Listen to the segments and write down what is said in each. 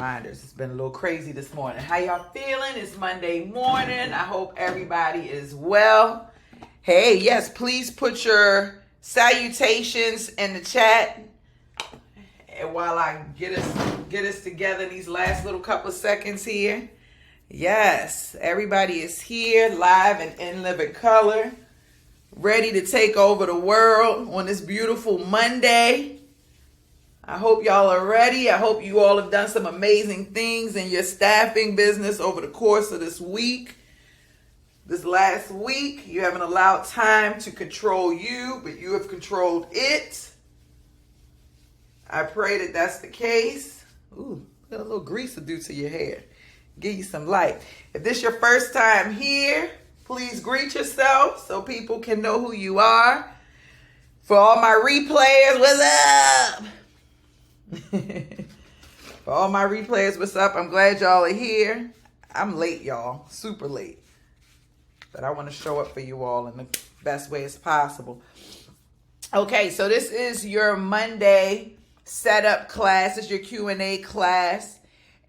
reminders. It's been a little crazy this morning. How y'all feeling? It's Monday morning. I hope everybody is well. Hey, yes, please put your salutations in the chat. And while I get us together in these last little couple of seconds here. Yes, everybody is here live and in living color, ready to take over the world on this beautiful Monday. I hope y'all are ready. I hope you all have done some amazing things in your staffing business over the course of this week. This last week, you haven't allowed time to control you, but you have controlled it. I pray that that's the case. Ooh, got a little grease to do to your hair. Give you some light. If this is your first time here, please greet yourself so people can know who you are. For all my replayers, what's up? For all my replayers, what's up? I'm glad y'all are here. I'm late, y'all. Super late. But I want to show up for you all in the best way as possible. Okay, so this is your Monday setup class. It's your Q&A class.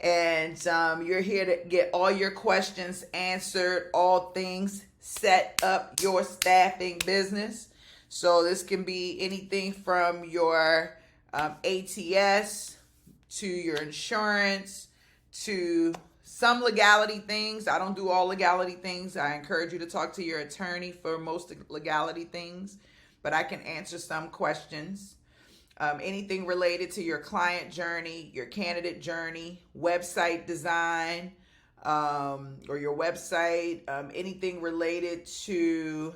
And you're here to get all your questions answered, all things set up your staffing business. So this can be anything from your ATS to your insurance to some legality things. I don't do all legality things. I encourage you to talk to your attorney for most legality things, but I can answer some questions. Anything related to your client journey, your candidate journey, website design, or your website, anything related to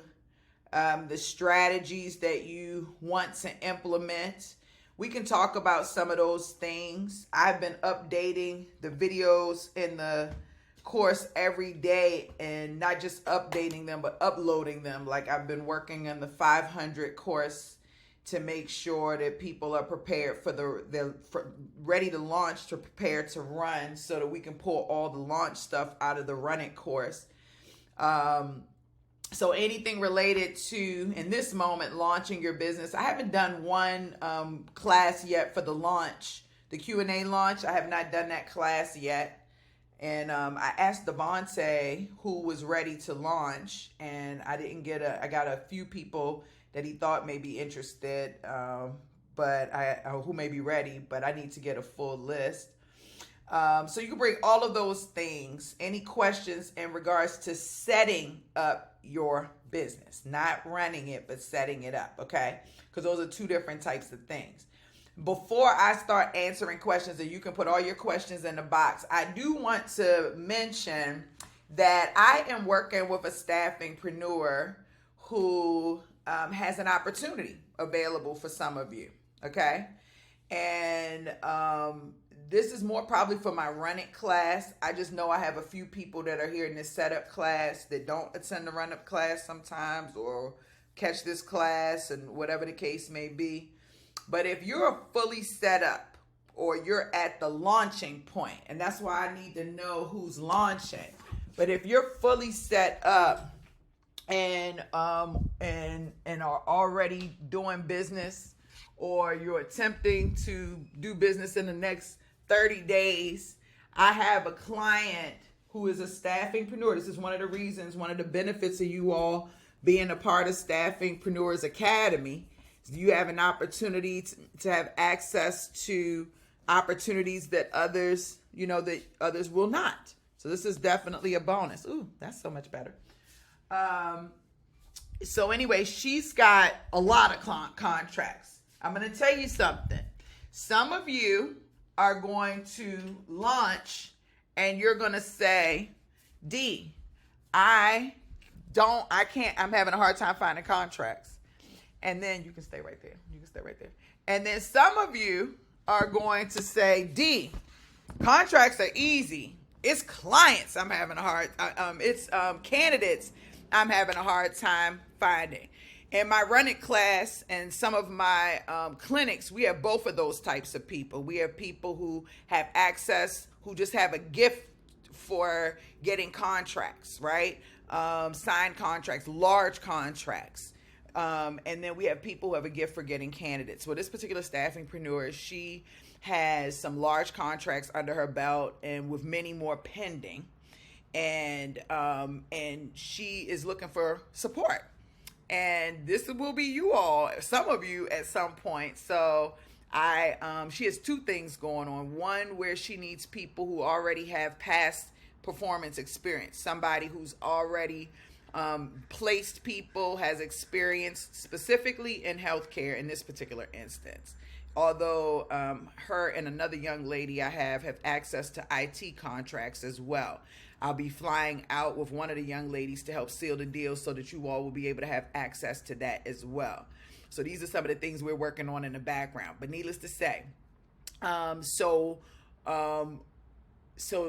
the strategies that you want to implement. We can talk about some of those things. I've been updating the videos in the course every day, and not just updating them, but uploading them. Like I've been working on the 500 course to make sure that people are prepared for ready to launch, to prepare to run, so that we can pull all the launch stuff out of the run it course. So anything related to, in this moment, launching your business. I haven't done one class yet for the launch, the Q&A launch. I have not done that class yet. And I asked Devontae who was ready to launch, and I got a few people that he thought may be interested, who may be ready, but I need to get a full list. So you can bring all of those things, any questions in regards to setting up your business, not running it, but setting it up, okay? Because those are two different types of things. Before I start answering questions, and you can put all your questions in the box, I do want to mention that I am working with a staffingpreneur who has an opportunity available for some of you, okay? And this is more probably for my run it class. I just know I have a few people that are here in this setup class that don't attend the run up class sometimes, or catch this class, and whatever the case may be. But if you're fully set up, or you're at the launching point, and that's why I need to know who's launching. But if you're fully set up and are already doing business, or you're attempting to do business in the next 30 days, I have a client who is a staffingpreneur. This is one of the reasons, one of the benefits of you all being a part of Staffingpreneurs Academy. You have an opportunity to have access to opportunities that others will not. So this is definitely a bonus. Ooh, that's so much better. So anyway, she's got a lot of contracts. I'm going to tell you something. Some of you are going to launch and you're going to say, D, I'm having a hard time finding contracts. And then you can stay right there. And then some of you are going to say, D, contracts are easy. It's clients I'm having a hard it's candidates I'm having a hard time finding. In my run it class and some of my clinics, we have both of those types of people. We have people who have access, who just have a gift for getting contracts, right? Signed contracts, large contracts. And then we have people who have a gift for getting candidates. Well, this particular staffingpreneur, she has some large contracts under her belt, and with many more pending. And she is looking for support. And this will be you all, some of you at some point. So she has two things going on. One, where she needs people who already have past performance experience, somebody who's already placed people, has experience specifically in healthcare in this particular instance. Although her and another young lady I have access to IT contracts as well. I'll be flying out with one of the young ladies to help seal the deal so that you all will be able to have access to that as well. So these are some of the things we're working on in the background. But needless to say, so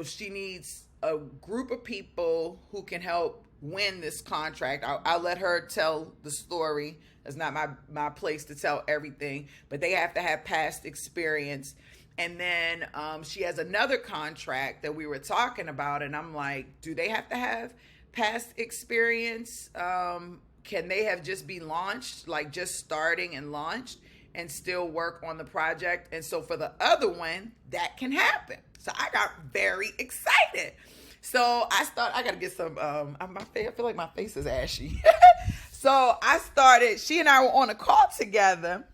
she needs a group of people who can help win this contract. I'll let her tell the story. It's not my place to tell everything, but they have to have past experience. And then she has another contract that we were talking about, and I'm like, do they have to have past experience? Can they have just be launched, like just starting and launched, and still work on the project? And so for the other one, that can happen. So I got very excited. So I got to get some, I feel like my face is ashy. So she and I were on a call together,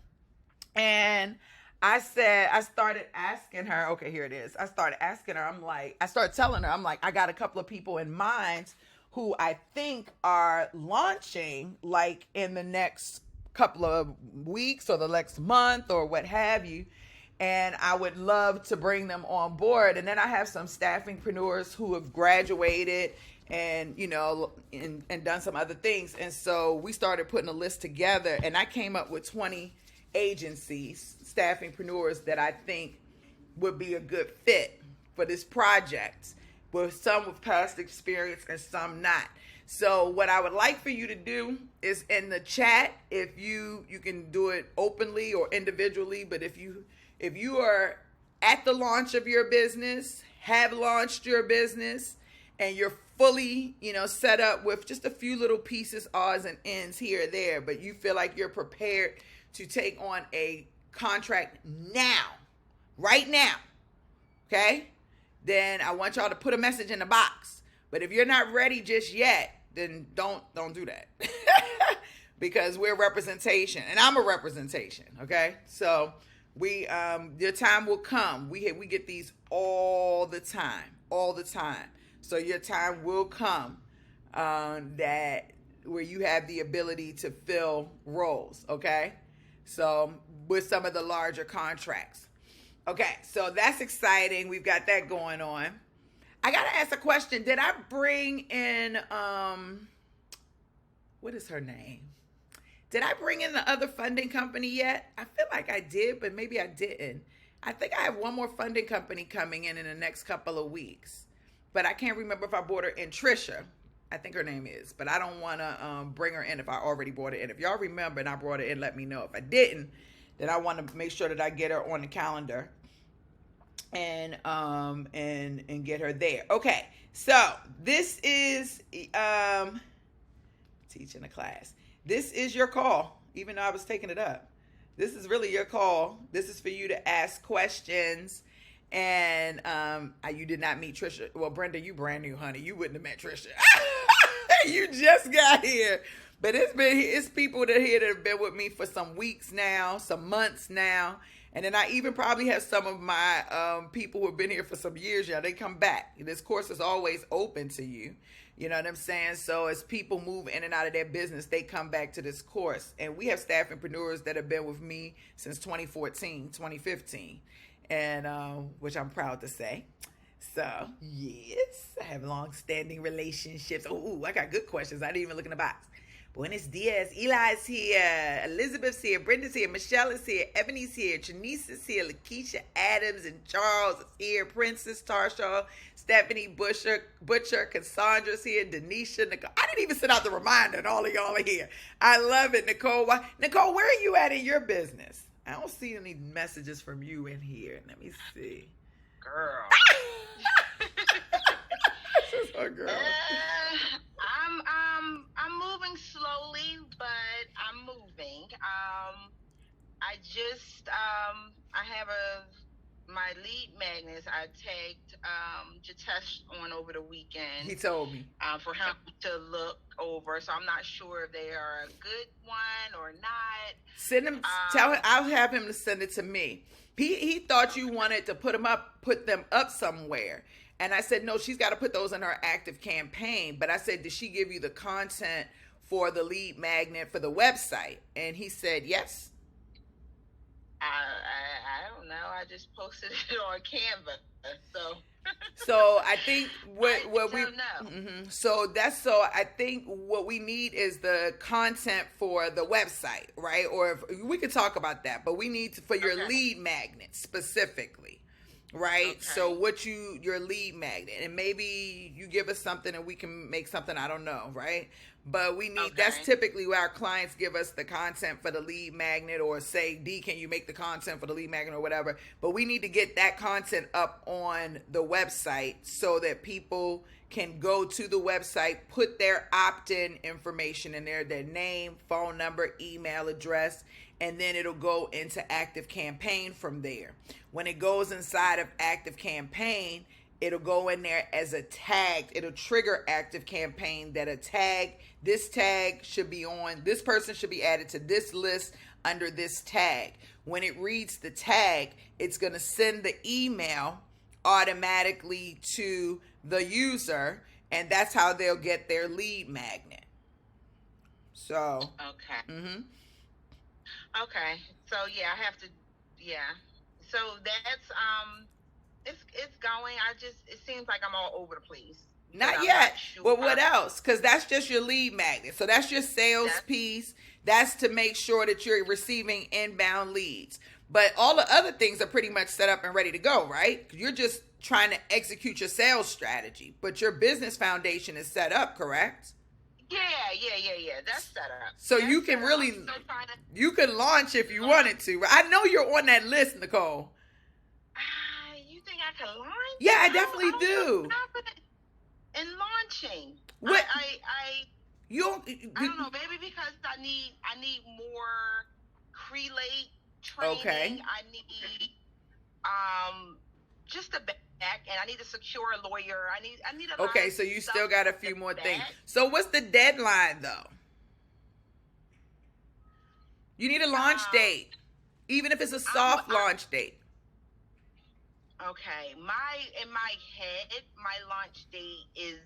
and I started asking her, okay, here it is. I started asking her, I started telling her, I got a couple of people in mind who I think are launching like in the next couple of weeks or the next month or what have you. And I would love to bring them on board. And then I have some staffingpreneurs who have graduated and, and done some other things. And so we started putting a list together, and I came up with 20 agencies, staffingpreneurs, that I think would be a good fit for this project, with some with past experience and some not. So what I would like for you to do is in the chat, if you can do it openly or individually, but if you are at the launch of your business, have launched your business, and you're fully, set up with just a few little pieces, odds and ends here or there, but you feel like you're prepared to take on a contract now, right now, okay? Then I want y'all to put a message in the box. But if you're not ready just yet, then don't do that. Because we're representation, and I'm a representation, okay? So your time will come. We get these all the time. So your time will come that where you have the ability to fill roles, okay? So with some of the larger contracts. Okay, so that's exciting. We've got that going on. I got to ask a question. Did I bring in, what is her name? Did I bring in the other funding company yet? I feel like I did, but maybe I didn't. I think I have one more funding company coming in the next couple of weeks. But I can't remember if I brought her in. Trisha, I think her name is. But I don't want to bring her in if I already brought her in. If y'all remember and I brought her in, let me know. If I didn't, then I want to make sure that I get her on the calendar and get her there. Okay, so this is teaching a class. This is your call, even though I was taking it up. This is really your call. This is for you to ask questions. And you did not meet Trisha. Well, Brenda, you brand new, honey. You wouldn't have met Trisha. You just got here. But it's people that have been with me for some weeks now, some months now. And then I even probably have some of my people who have been here for some years. Yeah, they come back. This course is always open to you. You know what I'm saying? So as people move in and out of their business, they come back to this course. And we have staffingpreneurs that have been with me since 2014, 2015. And which I'm proud to say. So, yes, I have long-standing relationships. Oh, I got good questions. I didn't even look in the box. Buenos dias. Eli's here. Elizabeth's here. Brenda's here. Michelle is here. Ebony's here. Janice is here. Lakeisha Adams and Charles is here. Princess Tarshaw. Stephanie Butcher. Cassandra's here. Denisha. Nicole. I didn't even send out the reminder and all of y'all are here. I love it, Nicole. Nicole, where are you at in your business? I don't see any messages from you in here. Let me see. Girl. This is a girl. I'm moving slowly, but I'm moving. I have my lead magnets, I tagged Jitesh on over the weekend. He told me for him to look over. So I'm not sure if they are a good one or not. Send him. Tell him. I'll have him to send it to me. He thought you wanted to put them up somewhere, and I said no. She's got to put those in her active campaign. But I said, did she give you the content for the lead magnet for the website? And he said yes. I don't know. I just posted it on Canva, So I think I think what we need is the content for the website, right? Or if, we could talk about that, but we need for your lead magnet specifically, right? Okay. So your lead magnet, and maybe you give us something and we can make something, I don't know, right? But we need, that's typically where our clients give us the content for the lead magnet, or say, D, can you make the content for the lead magnet or whatever? But we need to get that content up on the website so that people can go to the website, put their opt-in information in there, their name, phone number, email address, and then it'll go into Active Campaign from there. When it goes inside of Active Campaign, it'll go in there as a tag. It'll trigger Active Campaign that this tag should be on, this person should be added to this list under this tag. When it reads the tag, it's going to send the email automatically to the user, and that's how they'll get their lead magnet. So. Okay. Okay. So yeah, I have to. Yeah. So that's It's going. It seems like I'm all over the place. Not yet. But what else? Because that's just your lead magnet. So that's your sales piece. That's to make sure that you're receiving inbound leads. But all the other things are pretty much set up and ready to go, right? You're just trying to execute your sales strategy. But your business foundation is set up, correct? Yeah. That's set up. So you can really, you can launch if you wanted to. I know you're on that list, Nicole. I can launch? Yeah, I definitely do. In launching, what? I don't know, maybe because I need more crelay training. Okay. I need just a back, and I need to secure a lawyer. I need a lot. Okay, so you still got a few more things. So what's the deadline though? You need a launch date, even if it's a soft launch date. Okay, in my head, my launch date is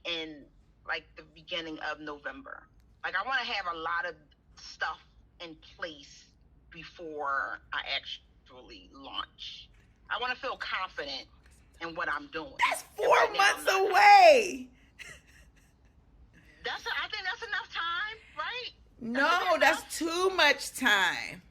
in the beginning of November. I want to have a lot of stuff in place before I actually launch. I want to feel confident in what I'm doing. That's 4 months away. I think that's enough time, right? No, that's too much time.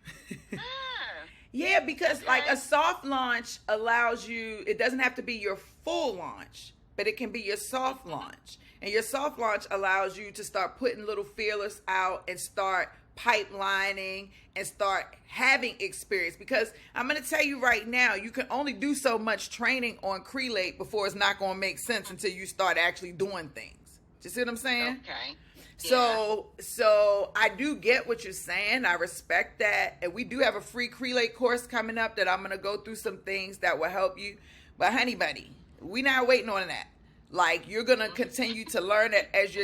Yeah, because a soft launch allows you, it doesn't have to be your full launch, but it can be your soft launch. And your soft launch allows you to start putting little feelers out and start pipelining and start having experience. Because I'm going to tell you right now, you can only do so much training on crelay before it's not going to make sense until you start actually doing things. Do you see what I'm saying? Okay. So I do get what you're saying. I respect that. And we do have a free crelay course coming up that I'm going to go through some things that will help you. But honey buddy, we're not waiting on that. You're going to continue to learn it as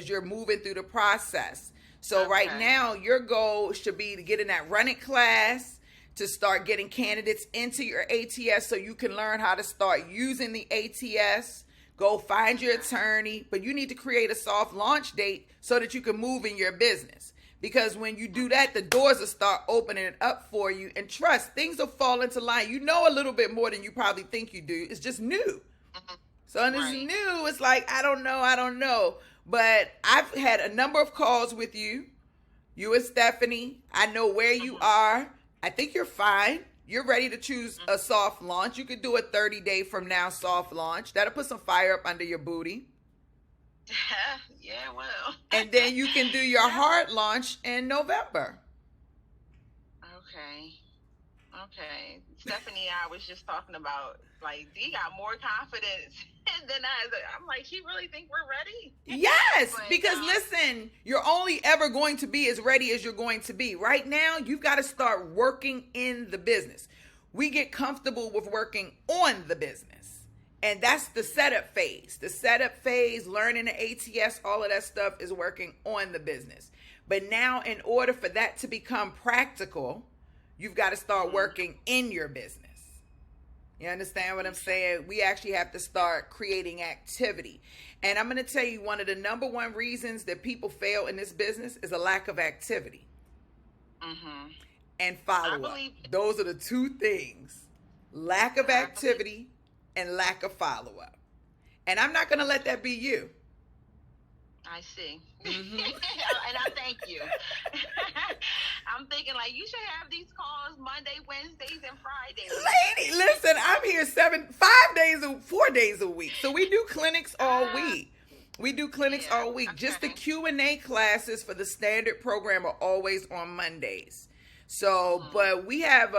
you're moving through the process. So right now, your goal should be to get in that running class, to start getting candidates into your ATS so you can learn how to start using the ATS. Go find your attorney, but you need to create a soft launch date so that you can move in your business. Because when you do that, the doors will start opening it up for you. And trust, things will fall into line. You know a little bit more than you probably think you do. It's just new. So when it's new, it's I don't know. But I've had a number of calls with you and Stephanie. I know where you are. I think you're fine. You're ready to choose a soft launch. You could do a 30-day from now soft launch. That'll put some fire up under your booty. Yeah, well. And then you can do your hard launch in November. Okay. Stephanie and I was just talking about, Dee got more confidence than I. I'm she really think we're ready? Yes, because listen, you're only ever going to be as ready as you're going to be. Right now, you've got to start working in the business. we get comfortable with working on the business. And that's the setup phase. The setup phase, learning the ATS, all of that stuff is working on the business. But now, in order for that to become practical, you've got to start working in your business. You understand what I'm saying? We actually have to start creating activity. And I'm going to tell you, one of the number one reasons that people fail in this business is a lack of activity. And follow-up. Those are the two things. Lack of activity and lack of follow-up. And I'm not going to let that be you. I see. And I thank you. I'm thinking like you should have these calls Monday, Wednesdays, and Fridays. Lady, listen, I'm here 4 days a week. So we do clinics all week. All week. Okay. Just the Q&A classes for the standard program are always on Mondays. So, but we have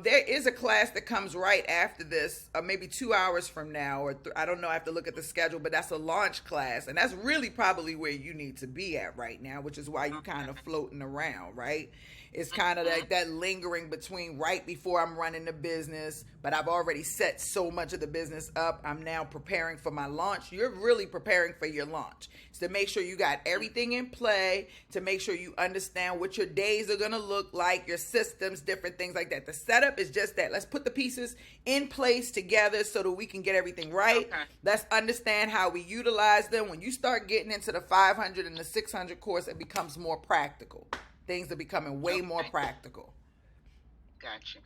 there is a class that comes right after this, maybe 2 hours from now, or I don't know, I have to look at the schedule, but that's a launch class. And that's really probably where you need to be at right now, which is why you kind of floating around, right? It's kind of like that lingering between right before I'm running the business, but I've already set so much of the business up. I'm now preparing for my launch. You're really preparing for your launch. It's to make sure you got everything in play, to make sure you understand what your days are going to look like, your systems, different things like that. The setup is just that. Let's put the pieces in place together so that we can get everything right. Okay. Let's understand how we utilize them. When you start getting into the 500 and the 600 course, it becomes more practical. Things are becoming way more practical. Gotcha.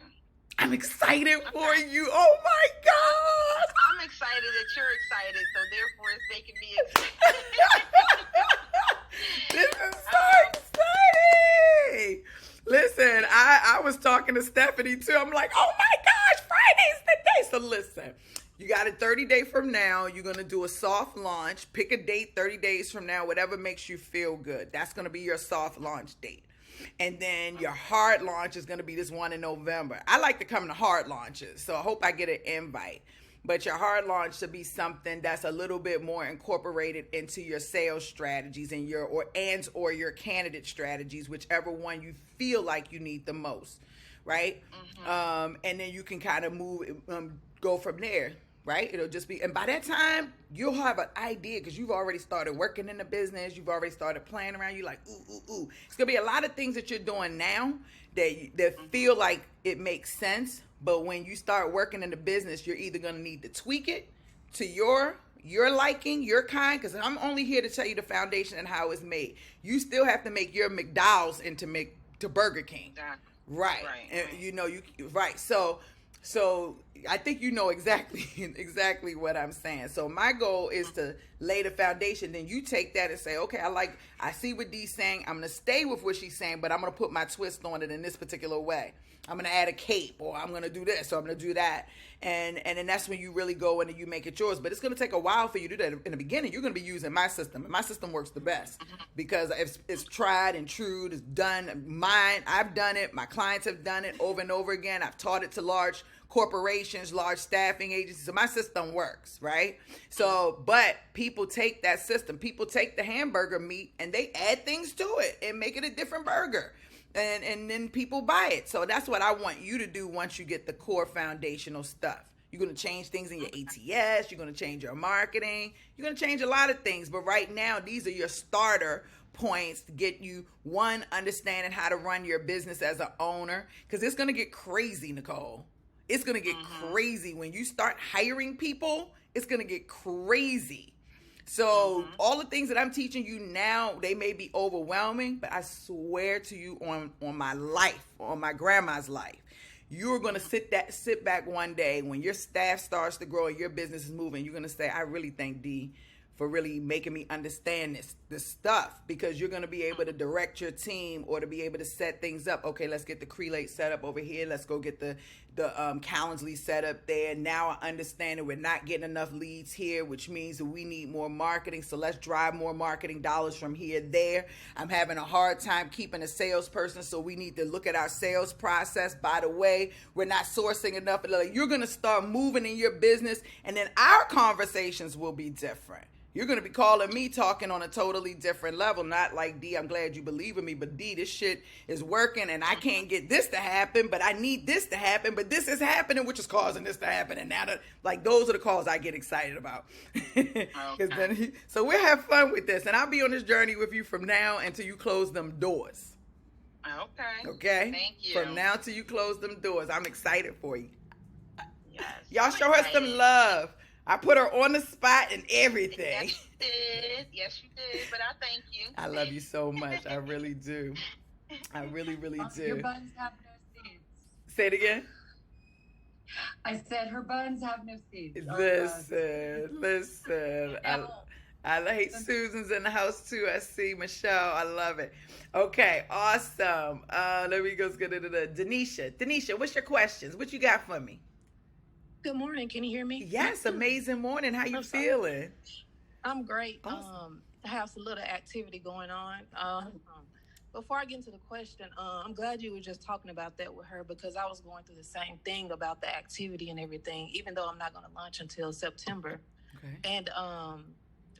I'm excited for you. Oh my God. I'm excited that you're excited, so therefore it's making me excited. This is so exciting. Listen, I was talking to Stephanie too. I'm like, oh my gosh, Friday's the day. So listen, you got a 30-day from now. You're going to do a soft launch. Pick a date 30 days from now, whatever makes you feel good. That's going to be your soft launch date. And then your hard launch is going to be this one in November. I like to come to hard launches, so I hope I get an invite. But your hard launch should be something that's a little bit more incorporated into your sales strategies and your your candidate strategies, whichever one you feel like you need the most, right? And then you can kind of go from there. Right? It'll just be, and by that time, you'll have an idea because you've already started working in the business. You've already started playing around. You're like, ooh. It's going to be a lot of things that you're doing now that feel like it makes sense. But when you start working in the business, you're either going to need to tweak it to your liking, your kind, because I'm only here to tell you the foundation and how it's made. You still have to make your McDowell's into Burger King. Right. And So I think you know exactly what I'm saying. So my goal is to lay the foundation. Then you take that and say, okay, I see what Dee's saying. I'm going to stay with what she's saying, but I'm going to put my twist on it in this particular way. I'm going to add a cape, or I'm going to do this, or I'm going to do that. And then that's when you really go in and you make it yours. But it's going to take a while for you to do that. In the beginning, you're going to be using my system. And my system works the best because it's tried and true. It's done. I've done it. My clients have done it over and over again. I've taught it to large corporations, large staffing agencies. So my system works, right? So, but people take that system. People take the hamburger meat and they add things to it and make it a different burger. And then people buy it. So that's what I want you to do once you get the core foundational stuff. You're going to change things in your ATS. You're going to change your marketing. You're going to change a lot of things. But right now, these are your starter points to get you, one, understanding how to run your business as an owner. Because it's going to get crazy, Nicole. It's going to get crazy. When you start hiring people, it's going to get crazy. So all the things that I'm teaching you now, they may be overwhelming, but I swear to you on my life, on my grandma's life, you're going to sit back one day when your staff starts to grow and your business is moving. You're going to say, I really thank Dee for really making me understand this stuff, because you're going to be able to direct your team or to be able to set things up. Okay, let's get the crelay set up over here. Let's go get the Calendly set up there. Now I understand that we're not getting enough leads here, which means that we need more marketing. So let's drive more marketing dollars from here there. I'm having a hard time keeping a salesperson, so we need to look at our sales process. By the way, we're not sourcing enough. You're going to start moving in your business, and then our conversations will be different. You're going to be calling me talking on a totally different level. Not like, D, I'm glad you believe in me, but D, this shit is working and I can't get this to happen, but I need this to happen. but this is happening, which is causing this to happen. And now that, like, those are the calls I get excited about. Okay. So we'll have fun with this. And I'll be on this journey with you from now until you close them doors. Okay. Okay? Thank you. From now till you close them doors. I'm excited for you. Yes. Y'all show her some love. I put her on the spot and everything. Yes, you did. Yes, you did. But I thank you. I love you so much. I really do. I really, really do. Your buns have no seeds. Say it again. I said her buns have no seeds. Listen. I like Susan's in the house too. I see Michelle. I love it. Okay, awesome. Let me go. Denisha, what's your questions? What you got for me? Good morning. Can you hear me? Yes, amazing morning. How you feeling? I'm great. Awesome. I have some little activity going on. Before I get into the question, I'm glad you were just talking about that with her because I was going through the same thing about the activity and everything, even though I'm not going to launch until September. Okay. And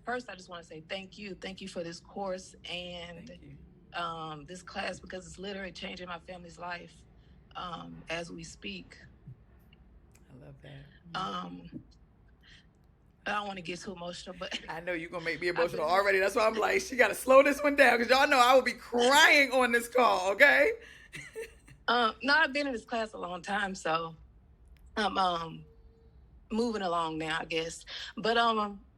first, I just want to say thank you. Thank you for this course and this class because it's literally changing my family's life as we speak. I love that. I don't want to get too emotional, but I know you're going to make me emotional already. That's why I'm like, she got to slow this one down because y'all know I will be crying on this call, okay? No, I've been in this class a long time, so I'm moving along now, I guess. But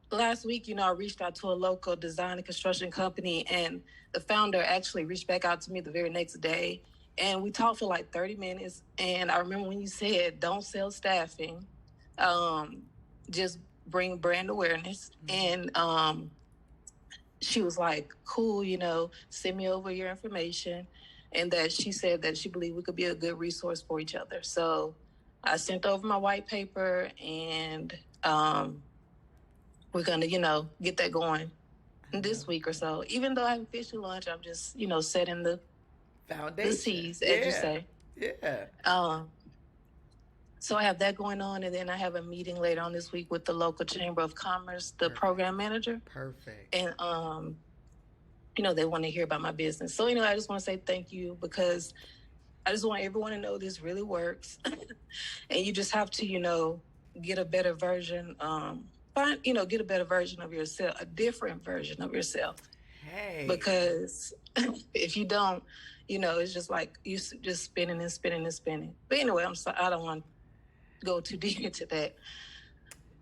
last week, I reached out to a local design and construction company, and the founder actually reached back out to me the very next day. And we talked for like 30 minutes. And I remember when you said, don't sell staffing, just bring brand awareness. And she was like, cool, send me over your information. And that she said that she believed we could be a good resource for each other. So I sent over my white paper and we're going to, get that going this week or so. Even though I haven't officially launched, I'm just, setting the foundation. The seeds, as you say. Yeah. So I have that going on, and then I have a meeting later on this week with the local Chamber of Commerce, the program manager. Perfect. And, they want to hear about my business. So, I just want to say thank you because I just want everyone to know this really works. And you just have to, get a better version, get a better version of yourself, a different version of yourself. Hey. Because if you don't, it's just like you just spinning and spinning and spinning. But anyway, I don't want to go too deep into that.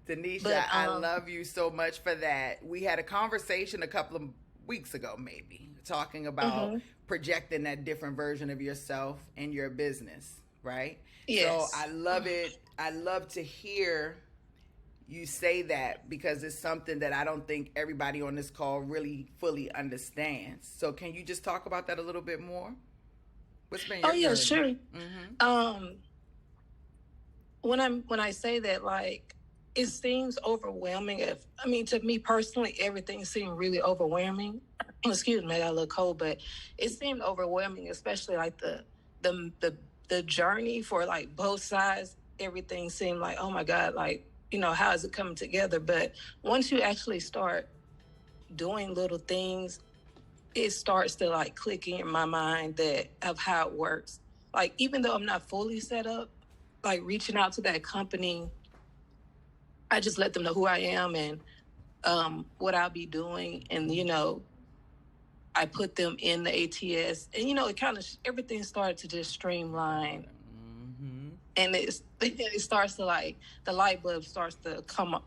Denisha, I love you so much for that. We had a conversation a couple of weeks ago, maybe, talking about projecting that different version of yourself in your business, right? Yes. So I love it. I love to hear you say that because it's something that I don't think everybody on this call really fully understands. So can you just talk about that a little bit more? What's been your journey? Sure. Mm-hmm. When I say that, like, it seems overwhelming. To me personally, everything seemed really overwhelming. Excuse me, I got a little cold, but it seemed overwhelming, especially like the journey for like both sides. Everything seemed like, oh my God, like, how is it coming together? But once you actually start doing little things, it starts to like click in my mind of how it works. Like, even though I'm not fully set up, like reaching out to that company, I just let them know who I am and what I'll be doing. And, I put them in the ATS and, it kind of, everything started to just streamline. And it starts to like, the light bulb starts to come up,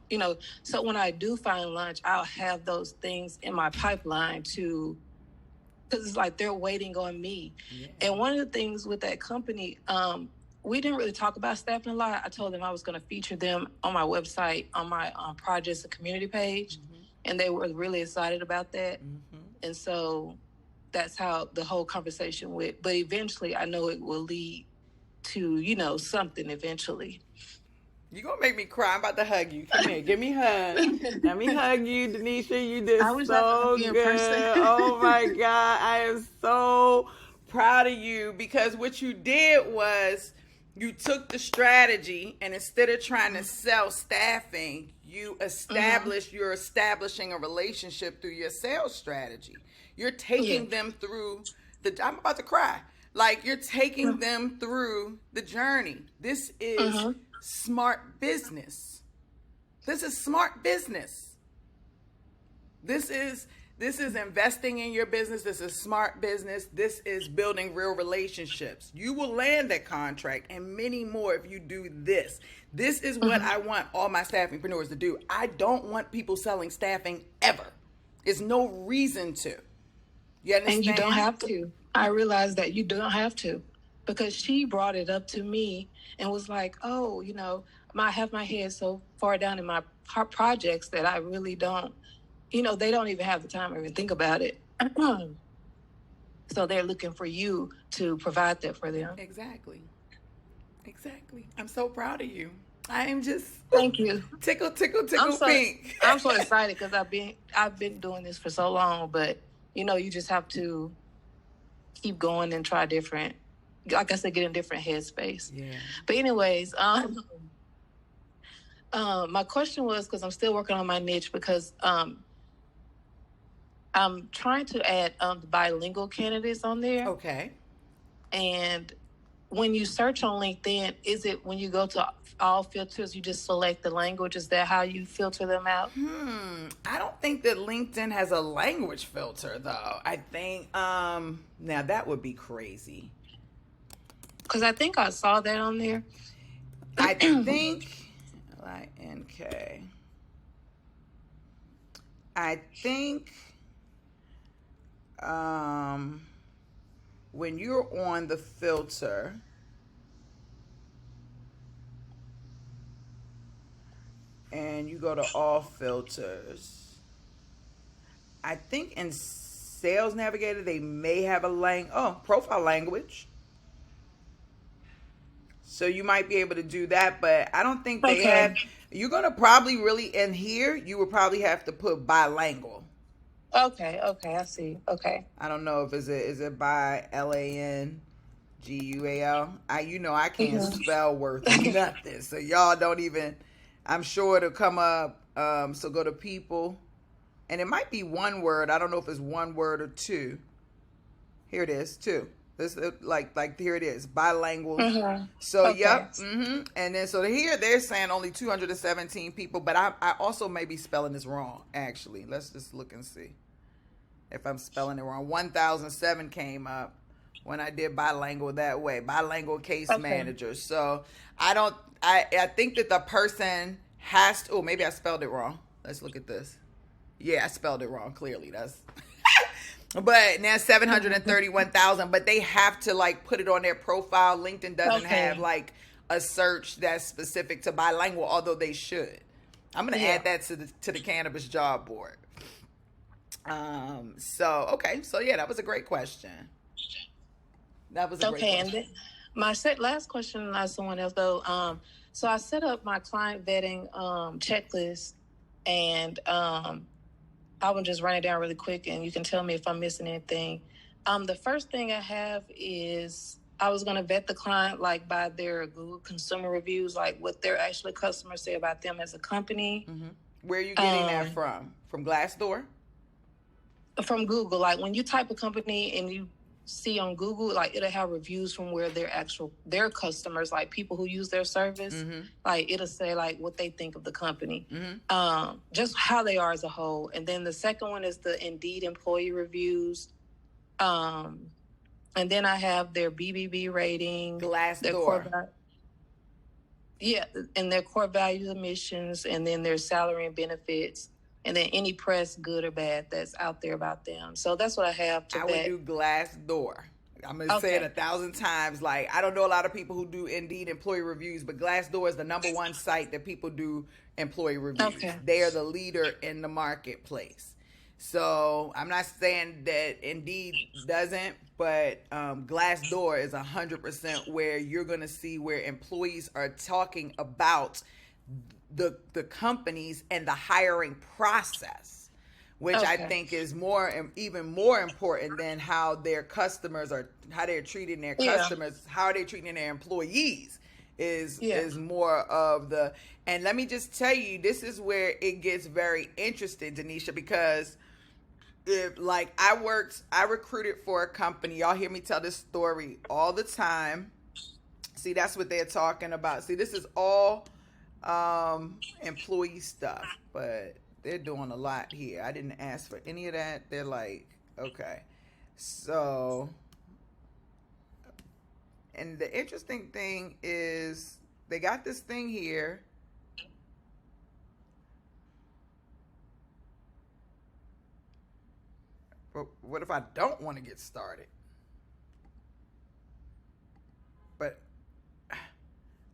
So when I do find lunch, I'll have those things in my pipeline because it's like they're waiting on me. Yeah. And one of the things with that company, we didn't really talk about staffing a lot. I told them I was going to feature them on my website, on my projects and community page. And they were really excited about that. And so that's how the whole conversation went. But eventually, I know it will lead to, something eventually. You're going to make me cry. I'm about to hug you. Come here. Give me a hug. Let me hug you, Denisha. You did so good. Oh, my God. I am so proud of you because what you did was you took the strategy and instead of trying to sell staffing, you established, you're establishing a relationship through your sales strategy. You're taking them through I'm about to cry. Like, you're taking them through the journey. This is smart business. This is smart business. This is investing in your business. This is smart business. This is building real relationships. You will land that contract and many more if you do this. This is what I want all my staffingpreneurs to do. I don't want people selling staffing ever. There's no reason to. You understand? And you don't have to. I realized that you don't have to, because she brought it up to me and was like, oh, you know, I have my head so far down in my projects that I really don't, you know, they don't even have the time to even think about it. So they're looking for you to provide that for them. Exactly. I'm so proud of you. I am just thank you. Tickle so, pink. I'm so excited because I've been doing this for so long, but you know, you just have to keep going and try different, like I said, get in different headspace. Yeah. But anyways, my question was, because I'm still working on my niche, because I'm trying to add bilingual candidates on there. Okay. And when you search on LinkedIn, is it when you go to all filters, you just select the language? Is that how you filter them out? I don't think that LinkedIn has a language filter, though. I think, now that would be crazy. Because I think I saw that on there. I think, LINK. I think, when you're on the filter, and you go to all filters, I think in Sales Navigator they may have a profile language. So you might be able to do that, but I don't think they have. You're gonna probably really in here. You would probably have to put bilingual. Okay, I see. Okay. I don't know if is it by LANGUAL. I can't spell worth nothing. So y'all don't even. I'm sure it'll come up. So go to people, and it might be one word. I don't know if it's one word or two. Here it is, two. This like here it is, bilingual. So okay. Yep. And then so here they're saying only 217 people, but I also may be spelling this wrong. Actually, let's just look and see if I'm spelling it wrong. 1007 came up when I did bilingual that way, bilingual case manager. So I think that the person has to. Oh, maybe I spelled it wrong. Let's look at this. Yeah, I spelled it wrong. Clearly, that's. But now 731,000. But they have to put it on their profile. LinkedIn doesn't have a search that's specific to bilingual, although they should. I'm gonna add that to the cannabis job board. So yeah, that was a great question. That was a great question. And my last question, not someone else though. So I set up my client vetting checklist, and I will just run it down really quick, and you can tell me if I'm missing anything. The first thing I have is I was going to vet the client by their Google consumer reviews, what their actual customers say about them as a company. Mm-hmm. Where are you getting that from? From Glassdoor? From Google. When you type a company and you see on Google, it'll have reviews from where their customers, people who use their service, it'll say what they think of the company, just how they are as a whole. And then the second one is the Indeed employee reviews. And then I have their BBB rating, Glassdoor. And their core value emissions, and then their salary and benefits. And then any press, good or bad, that's out there about them. So that's what I have to I would do Glassdoor. I'm going to say it 1,000 times. I don't know a lot of people who do Indeed employee reviews, but Glassdoor is the number one site that people do employee reviews. Okay. They are the leader in the marketplace. So I'm not saying that Indeed doesn't, but Glassdoor is 100% where you're going to see where employees are talking about the companies and the hiring process, which I think is even more important than how their customers how they're treating their customers, how they're treating their employees is more of the. And let me just tell you, this is where it gets very interesting, Denisha, because if like I recruited for a company. Y'all hear me tell this story all the time. See, that's what they're talking about. See, this is all employee stuff, but they're doing a lot here. I didn't ask for any of that. They're like, okay. So, and the interesting thing is they got this thing here. But what if I don't want to get started? But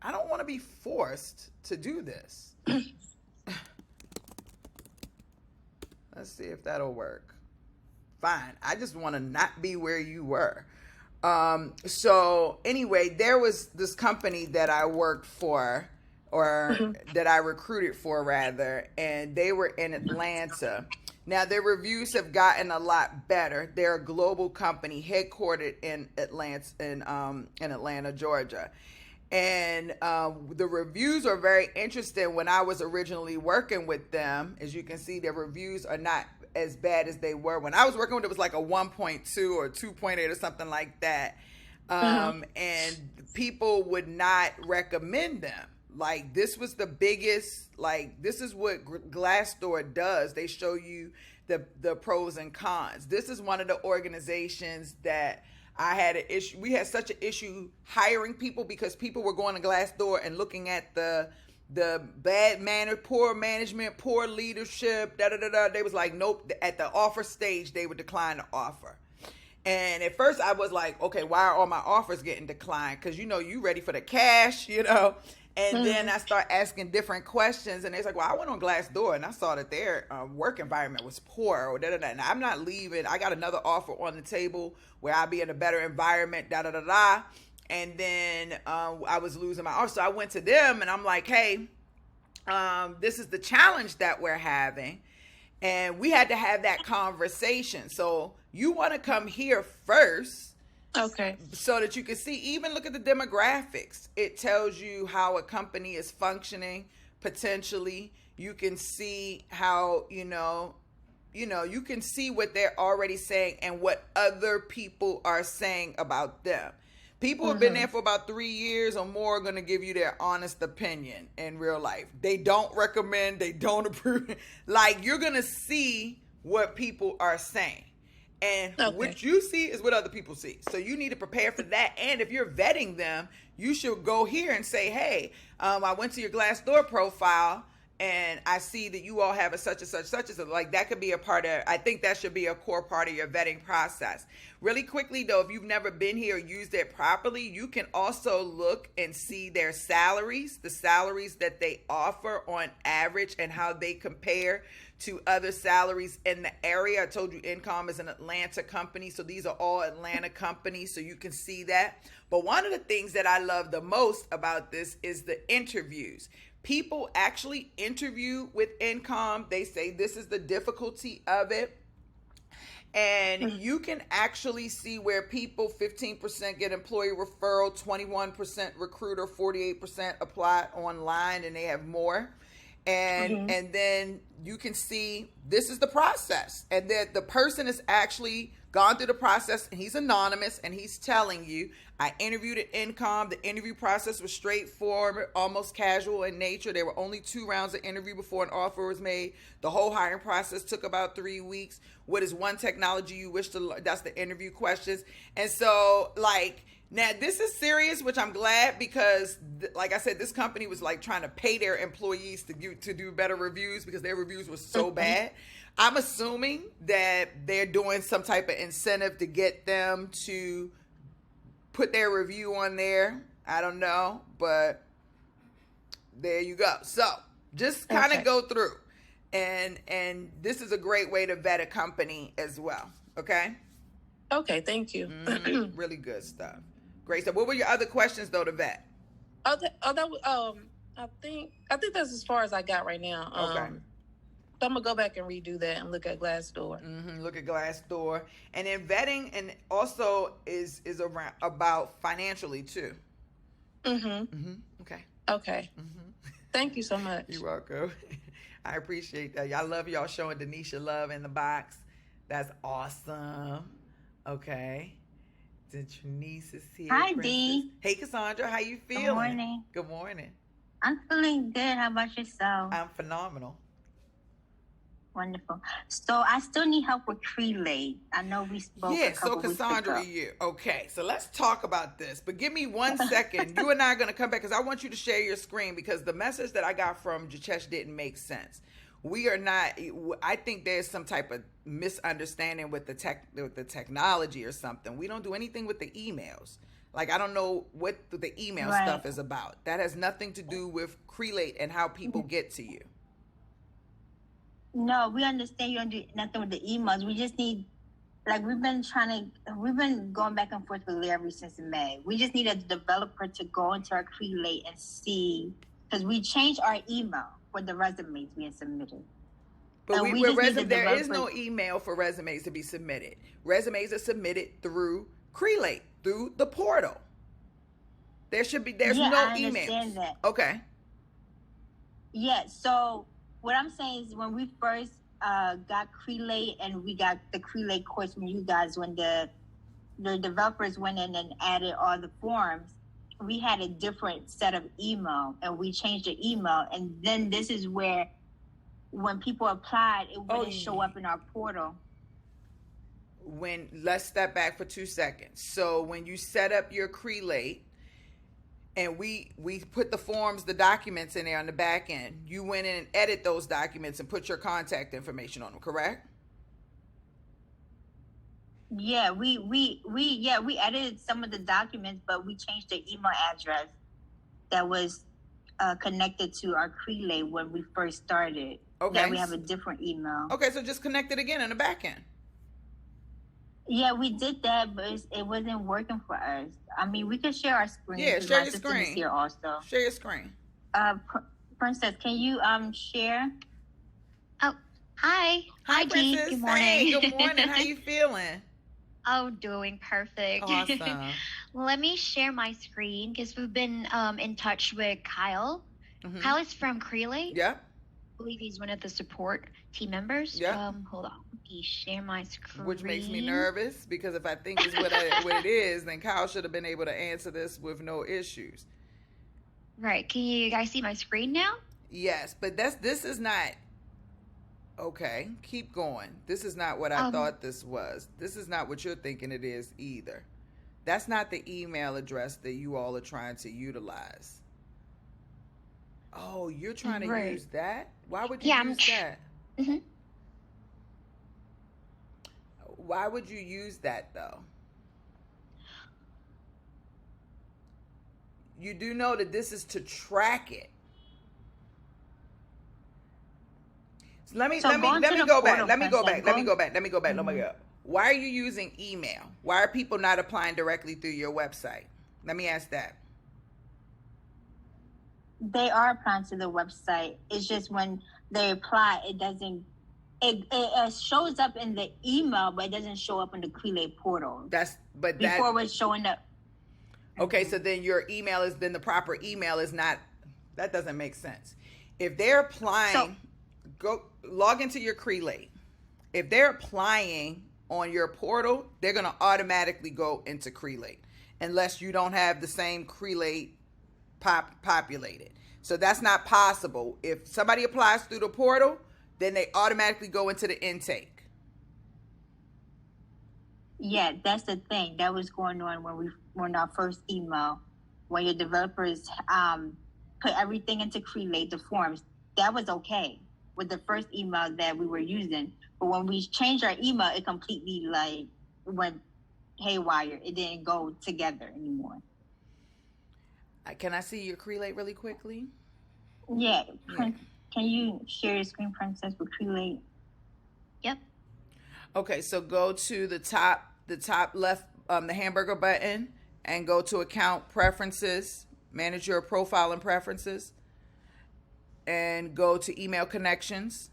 I don't want to be forced to do this. Let's see if that'll work. Fine. I just want to not be where you were. So anyway, there was this company that I worked for, or that I recruited for rather, and they were in Atlanta. Now their reviews have gotten a lot better. They're a global company headquartered in Atlanta, Georgia. And the reviews are very interesting. When I was originally working with them, as you can see, their reviews are not as bad as they were. When I was working with it, was like a 1.2 or 2.8 or something like that. And people would not recommend them. Like, this was the biggest, like, this is what Glassdoor does. They show you the pros and cons. This is one of the organizations that I had an issue. We had such an issue hiring people because people were going to Glassdoor and looking at the bad manner, poor management, poor leadership, They was like, nope. At the offer stage, they would decline the offer. And at first I was like, okay, why are all my offers getting declined? Because, you ready for the cash, And then I start asking different questions, and they're like, well, I went on Glassdoor, and I saw that their work environment was poor, or and I'm not leaving. I got another offer on the table where I'll be in a better environment, And then I was losing my offer. So I went to them, and I'm like, hey, this is the challenge that we're having. And we had to have that conversation. So you want to come here first. Okay. So that you can see, even look at the demographics. It tells you how a company is functioning potentially. You can see how, you can see what they're already saying and what other people are saying about them. People who have been there for about 3 years or more are going to give you their honest opinion in real life. They don't recommend, they don't approve. Like, you're going to see what people are saying. And what you see is what other people see. So you need to prepare for that. And if you're vetting them, you should go here and say, hey, I went to your Glassdoor profile and I see that you all have a such and such. Like, that could be a part of, I think that should be a core part of your vetting process. Really quickly though, if you've never been here or used it properly, you can also look and see their salaries, the salaries that they offer on average and how they compare to other salaries in the area. I told you Income is an Atlanta company, so these are all Atlanta companies, so you can see that. But one of the things that I love the most about this is the interviews. People actually interview with Income. They say this is the difficulty of it. And you can actually see where people, 15% get employee referral, 21% recruiter, 48% apply online, and they have more. And then you can see this is the process, and that the person has actually gone through the process, and he's anonymous, and he's telling you, I interviewed at Income. The interview process was straightforward, almost casual in nature. There were only 2 rounds of interview before an offer was made. The whole hiring process took about 3 weeks. What is one technology you wish to learn? That's the interview questions. And so, like, now this is serious, which I'm glad, because like I said, this company was like trying to pay their employees to do better reviews because their reviews were so bad. I'm assuming that they're doing some type of incentive to get them to put their review on there. I don't know, but there you go. So just kind of go through, and this is a great way to vet a company as well. Okay. Okay. Thank you. Really good stuff. Great. So what were your other questions though to vet? I think that's as far as I got right now. Okay. So I'm gonna go back and redo that and look at Glassdoor. Look at Glassdoor, and then vetting, and also is around about financially too. Okay. Thank you so much. You're welcome. I appreciate that. I love y'all showing Denisha love in the box. That's awesome. Okay. Then Trinice is here. Hi, Princess. Dee. Hey, Cassandra. How you feeling? Good morning. Good morning. I'm feeling good. How about yourself? I'm phenomenal. Wonderful. So I still need help with crelay. I know we spoke Yeah, a couple so Cassandra, weeks ago. okay, so let's talk about this, but give me 1 second. You and I are going to come back because I want you to share your screen because the message that I got from Jachesh didn't make sense. We are not, I think there's some type of misunderstanding with the technology or something. We don't do anything with the emails. Like, I don't know what the email Right. stuff is about. That has nothing to do with crelay and how people get to you. No, we understand you don't do nothing with the emails. We just need, like, we've been going back and forth with Larry since May. We just need a developer to go into our crelay and see, because we changed our email for the resumes being submitted. But And we with just need the there is no developers- email for resumes to be submitted. Resumes are submitted through crelay, through the portal. There's no I emails. understand that. Okay. Yeah, so what I'm saying is when we first got crelay and we got the crelay course from you guys, when the developers went in and added all the forms, we had a different set of email and we changed the email. And then this is where when people applied, it wouldn't show up in our portal. Let's step back for 2 seconds. So when you set up your crelay and we put the forms, the documents in there on the back end, you went in and edit those documents and put your contact information on them, correct? Yeah, we edited some of the documents, but we changed the email address that was connected to our crelay when we first started. Okay. Now we have a different email. Okay, so just connect it again on the back end. Yeah, we did that, but it wasn't working for us. I mean, we can share our screen. Yeah, 'cause share my your system is screen. here also. Share your screen. Princess, can you share? Oh, hi. Hi, Dee. Princess. Good morning. Hey, good morning. How you feeling? Oh, doing perfect. Awesome. Let me share my screen because we've been in touch with Kyle. Mhm. Kyle is from crelay. Yep. I believe he's one of the support team members. Yeah. Hold on. Let me share my screen. Which makes me nervous because if I think it's what it is, then Kyle should have been able to answer this with no issues. Right. Can you guys see my screen now? Yes, but this is not okay. Keep going. This is not what I thought this was. This is not what you're thinking it is either. That's not the email address that you all are trying to utilize. Oh, you're trying to Right. use that? Why would you Yeah, use that? Mhm. Why would you use that though? You do know that this is to track it. So let me So go back. going to the portal, Let me go Princess, back. Why are you using email? Why are people not applying directly through your website? Let me ask that. They are applying to the website. It's just when they apply, it doesn't. It shows up in the email, but it doesn't show up in the crelay portal. Before it was showing up. Okay, so then your email is then the proper email is not. That doesn't make sense. If they're applying, go log into your crelay. If they're applying on your portal, they're gonna automatically go into crelay, unless you don't have the same crelay populated. So that's not possible. If somebody applies through the portal, then they automatically go into the intake. Yeah, that's the thing that was going on when our first email, when your developers put everything into crelay, the forms. That was okay with the first email that we were using, but when we changed our email, it completely went haywire. It didn't go together anymore. Can I see your crelay really quickly? Yeah. Can you share your screen, Princess, with crelay? Yep. Okay, so go to the top left, the hamburger button, and go to account preferences, manage your profile and preferences, and go to email connections.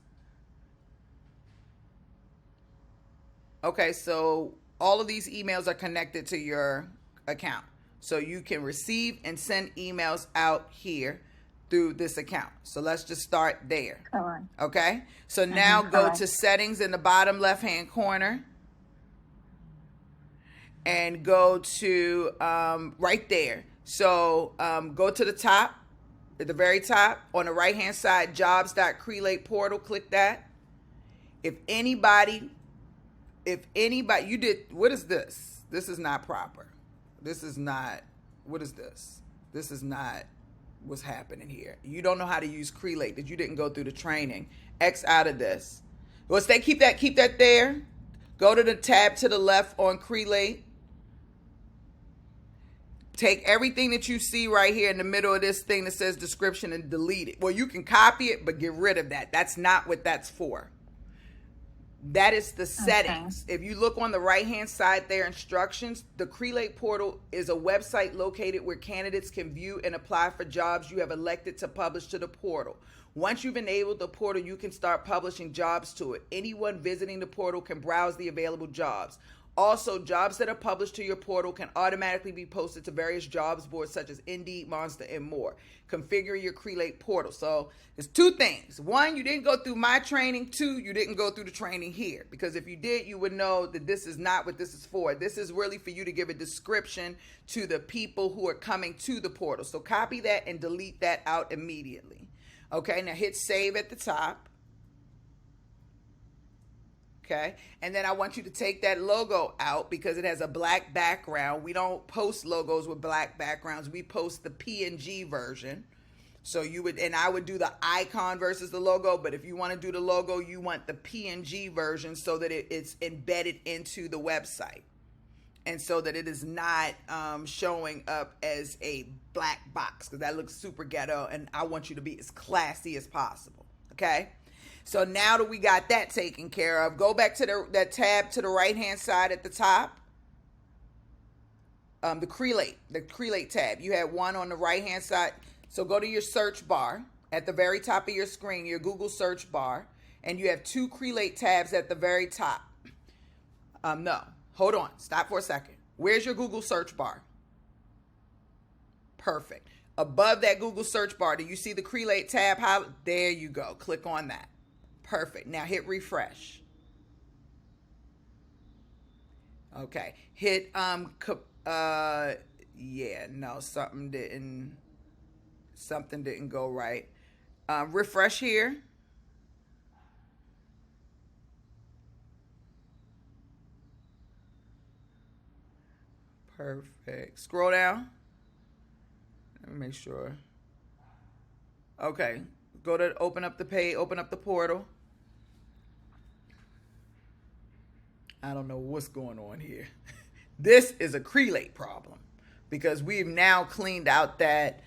Okay, so all of these emails are connected to your account. So you can receive and send emails out here. through this account. So let's just start there. Correct. Okay. So now go correct. to settings in the bottom left-hand corner and go to right there. So go to the top, at the very top on the right-hand side, jobs.crelay portal, click that. If anybody, you did, what is this? This is not proper. This is not, what is this? This is not what's happening here. You don't know how to use crelay because you didn't go through the training. X out of this. Well, stay, keep that there. Go to the tab to the left on crelay. Take everything that you see right here in the middle of this thing that says description and delete it. Well, you can copy it, but get rid of that. That's not what that's for. That is the settings. Okay. If you look on the right-hand side there, instructions, the Crelay portal is a website located where candidates can view and apply for jobs you have elected to publish to the portal. Once you've enabled the portal, you can start publishing jobs to it. Anyone visiting the portal can browse the available jobs. Also, jobs that are published to your portal can automatically be posted to various jobs boards such as Indeed, Monster, and more. Configure your Crelay portal. So there's two things. One, you didn't go through my training. Two, you didn't go through the training here. Because if you did, you would know that this is not what this is for. This is really for you to give a description to the people who are coming to the portal. So copy that and delete that out immediately. Okay, now hit save at the top. Okay, and then I want you to take that logo out because it has a black background. We don't post logos with black backgrounds. We post the PNG version. So you would, and I would do the icon versus the logo, but if you want to do the logo, you want the PNG version so that it's embedded into the website. And so that it is not showing up as a black box because that looks super ghetto and I want you to be as classy as possible, okay? So now that we got that taken care of, go back to that tab to the right-hand side at the top. The Crelay tab. You had one on the right-hand side. So go to your search bar at the very top of your screen, your Google search bar, and you have two Crelay tabs at the very top. No, hold on. Stop for a second. Where's your Google search bar? Perfect. Above that Google search bar, do you see the Crelay tab? There you go. Click on that. Perfect. Now hit refresh. Okay. Hit yeah, no, something didn't go right. Refresh here. Perfect. Scroll down. Let me make sure. Okay. Go to open up the page, open up the portal. I don't know what's going on here. This is a Crelay problem because we've now cleaned out that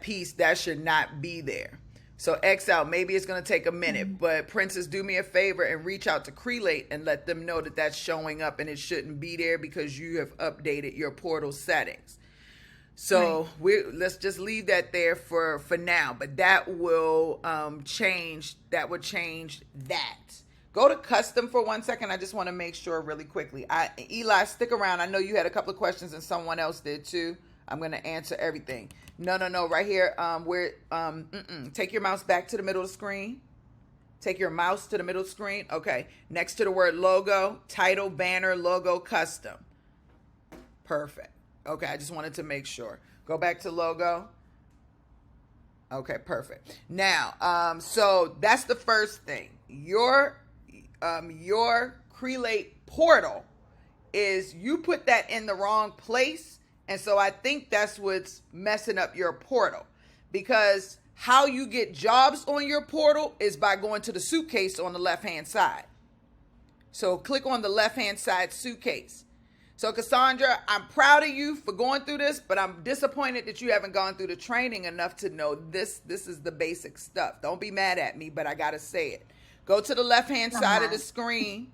piece that should not be there. So X out. Maybe it's going to take a minute, but Princess, do me a favor and reach out to Crelay and let them know that that's showing up and it shouldn't be there because you have updated your portal settings. So let's just leave that there for now, but that will change. That would change that. Go to custom for 1 second. I just want to make sure really quickly. Eli, stick around. I know you had a couple of questions and someone else did too. I'm going to answer everything. No. Right here. Take your mouse back to the middle of the screen. Take your mouse to the middle of the screen. Okay. Next to the word logo, title, banner, logo, custom. Perfect. Okay. I just wanted to make sure. Go back to logo. Okay. Perfect. Now, so that's the first thing. Your Crelay portal is you put that in the wrong place. And so I think that's what's messing up your portal because how you get jobs on your portal is by going to the suitcase on the left-hand side. So click on the left-hand side suitcase. So Cassandra, I'm proud of you for going through this, but I'm disappointed that you haven't gone through the training enough to know this is the basic stuff. Don't be mad at me, but I got to say it. Go to the left-hand side of the screen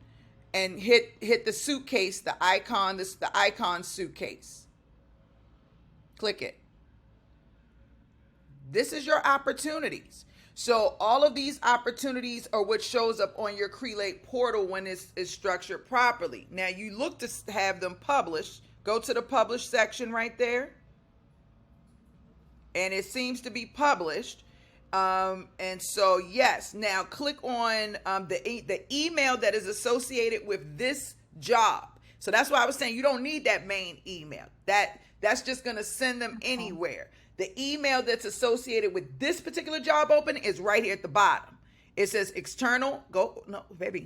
and hit the suitcase, the icon, the icon suitcase. Click it. This is your opportunities. So all of these opportunities are what shows up on your Crelay portal when it's structured properly. Now you look to have them published. Go to the publish section right there. and it seems to be published. And so, yes, now click on the email that is associated with this job. So that's why I was saying you don't need that main email. That's just going to send them anywhere. The email that's associated with this particular job opening is right here at the bottom. It says external,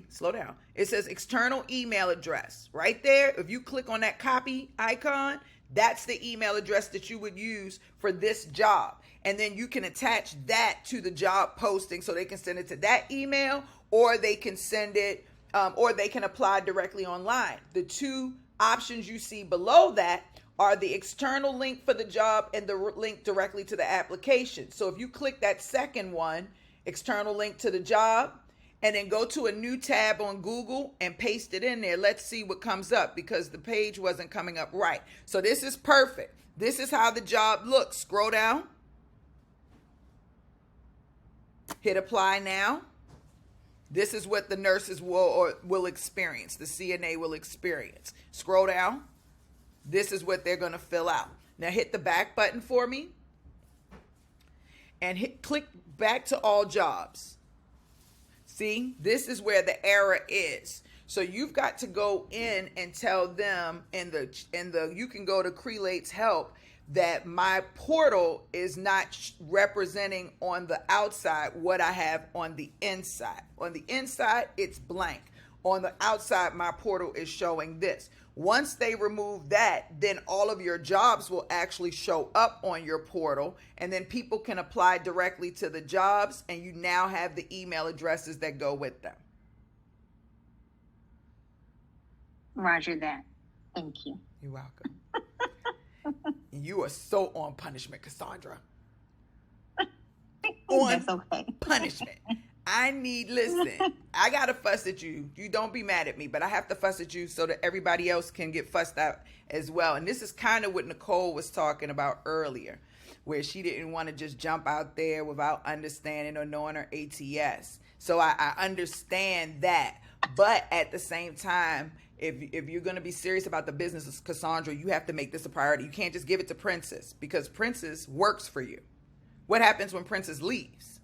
slow down. It says external email address right there. If you click on that copy icon, that's the email address that you would use for this job. And then you can attach that to the job posting so they can send it to that email, or they can send it, or they can apply directly online. The two options you see below that are the external link for the job and the link directly to the application. So if you click that second one, external link to the job, and then go to a new tab on Google and paste it in there. Let's see what comes up, because the page wasn't coming up right. So this is perfect. This is how the job looks. Scroll down. Hit apply now. This is what the nurses will experience. The CNA will experience. Scroll down. This is what they're going to fill out. Now hit the back button for me. And click back to all jobs. See, this is where the error is. So you've got to go in and tell them you can go to Crelate's help that my portal is not representing on the outside what I have on the inside. On the inside, it's blank. On the outside, my portal is showing this. Once they remove that, then all of your jobs will actually show up on your portal, and then people can apply directly to the jobs, and you now have the email addresses that go with them. Roger that. Thank you. You're welcome. You are so on punishment, Cassandra. That's okay. Punishment. Listen, I got to fuss at you. You don't be mad at me, but I have to fuss at you so that everybody else can get fussed out as well. And this is kind of what Nicole was talking about earlier, where she didn't want to just jump out there without understanding or knowing her ATS. So I understand that. But at the same time, if you're going to be serious about the business, Cassandra, you have to make this a priority. You can't just give it to Princess, because Princess works for you. What happens when Princess leaves?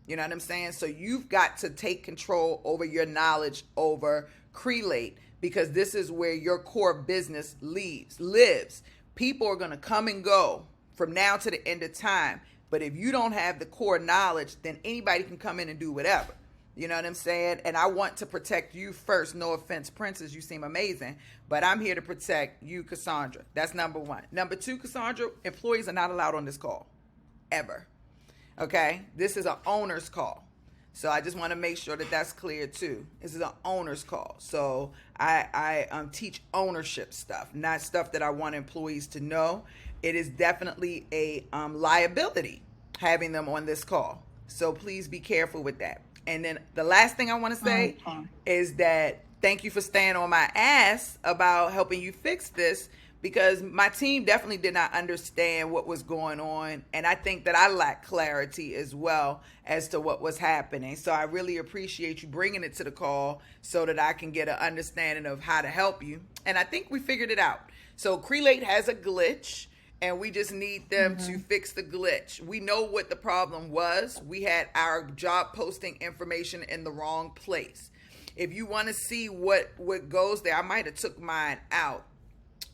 You know what I'm saying? So you've got to take control over your knowledge over Crelate, because this is where your core business lives. People are going to come and go from now to the end of time. But if you don't have the core knowledge, then anybody can come in and do whatever. You know what I'm saying? And I want to protect you first. No offense, Princess, you seem amazing. But I'm here to protect you, Cassandra. That's number one. Number two, Cassandra, employees are not allowed on this call. Ever. Okay, this is an owner's call. So I just want to make sure that that's clear too. This is an owner's call. So I teach ownership stuff, not stuff that I want employees to know. It is definitely a liability having them on this call. So please be careful with that. And then the last thing I want to say is that thank you for staying on my ass about helping you fix this, because my team definitely did not understand what was going on. And I think that I lacked clarity as well as to what was happening. So I really appreciate you bringing it to the call so that I can get an understanding of how to help you. And I think we figured it out. So Crelate has a glitch, and we just need them to fix the glitch. We know what the problem was. We had our job posting information in the wrong place. If you want to see what goes there, I might have took mine out.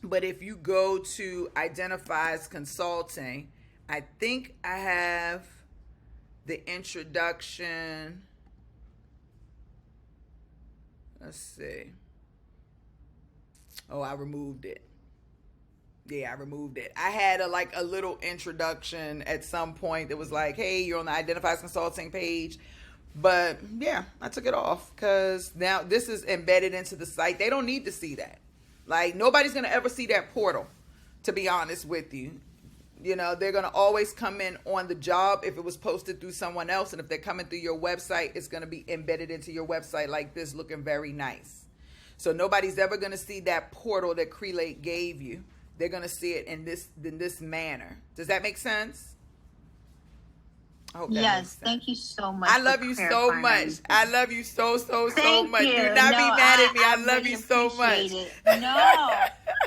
But if you go to Identifies Consulting, I think I have the introduction. Let's see. Oh, I removed it. Yeah, I removed it. I had a little introduction at some point that was like, hey, you're on the Identifies Consulting page. But yeah, I took it off because now this is embedded into the site. They don't need to see that. Like, nobody's going to ever see that portal, to be honest with you. You know, they're going to always come in on the job if it was posted through someone else. And if they're coming through your website, it's going to be embedded into your website like this, looking very nice. So nobody's ever going to see that portal that Crelate gave you. They're going to see it in this manner. Does that make sense? I hope that makes Yes, sense. thank you so much. I for love you so clarifying much. everything. I love you so Thank much. you. Do not be mad at me. I love really you so much. appreciate it. No,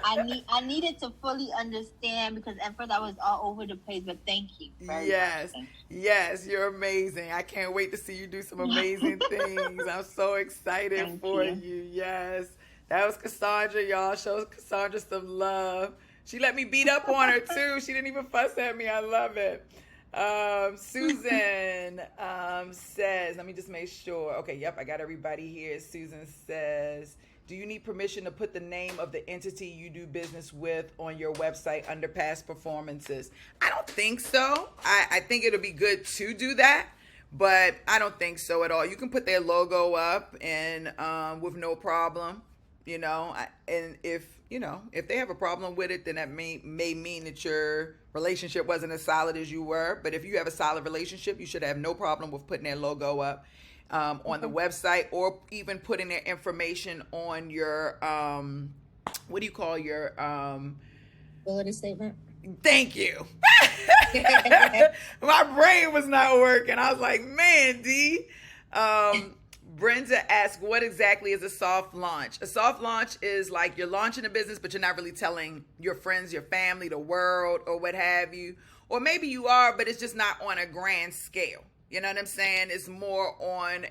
I needed to fully understand because at first I was all over the place. But thank you very Yes, much. Thank you. yes, you're amazing. I can't wait to see you do some amazing things. I'm so excited Thank for you. you. Yes, that was Cassandra, y'all. Show Cassandra some love. She let me beat up on her too. She didn't even fuss at me. I love it. Susan says, let me just make sure. Okay, yep, I got everybody here. Susan says, do you need permission to put the name of the entity you do business with on your website under past performances? I don't think so. I think it'll be good to do that, but I don't think so at all. You can put their logo up and with no problem, and if they have a problem with it, then that may mean that your relationship wasn't as solid as you were. But if you have a solid relationship, you should have no problem with putting their logo up on the website, or even putting their information on your what do you call your Ability statement. Thank you. My brain was not working. I was like, man, D. Brenda asked, what exactly is a soft launch? A soft launch is like you're launching a business, but you're not really telling your friends, your family, the world, or what have you. Or maybe you are, but it's just not on a grand scale. You know what I'm saying? It's more on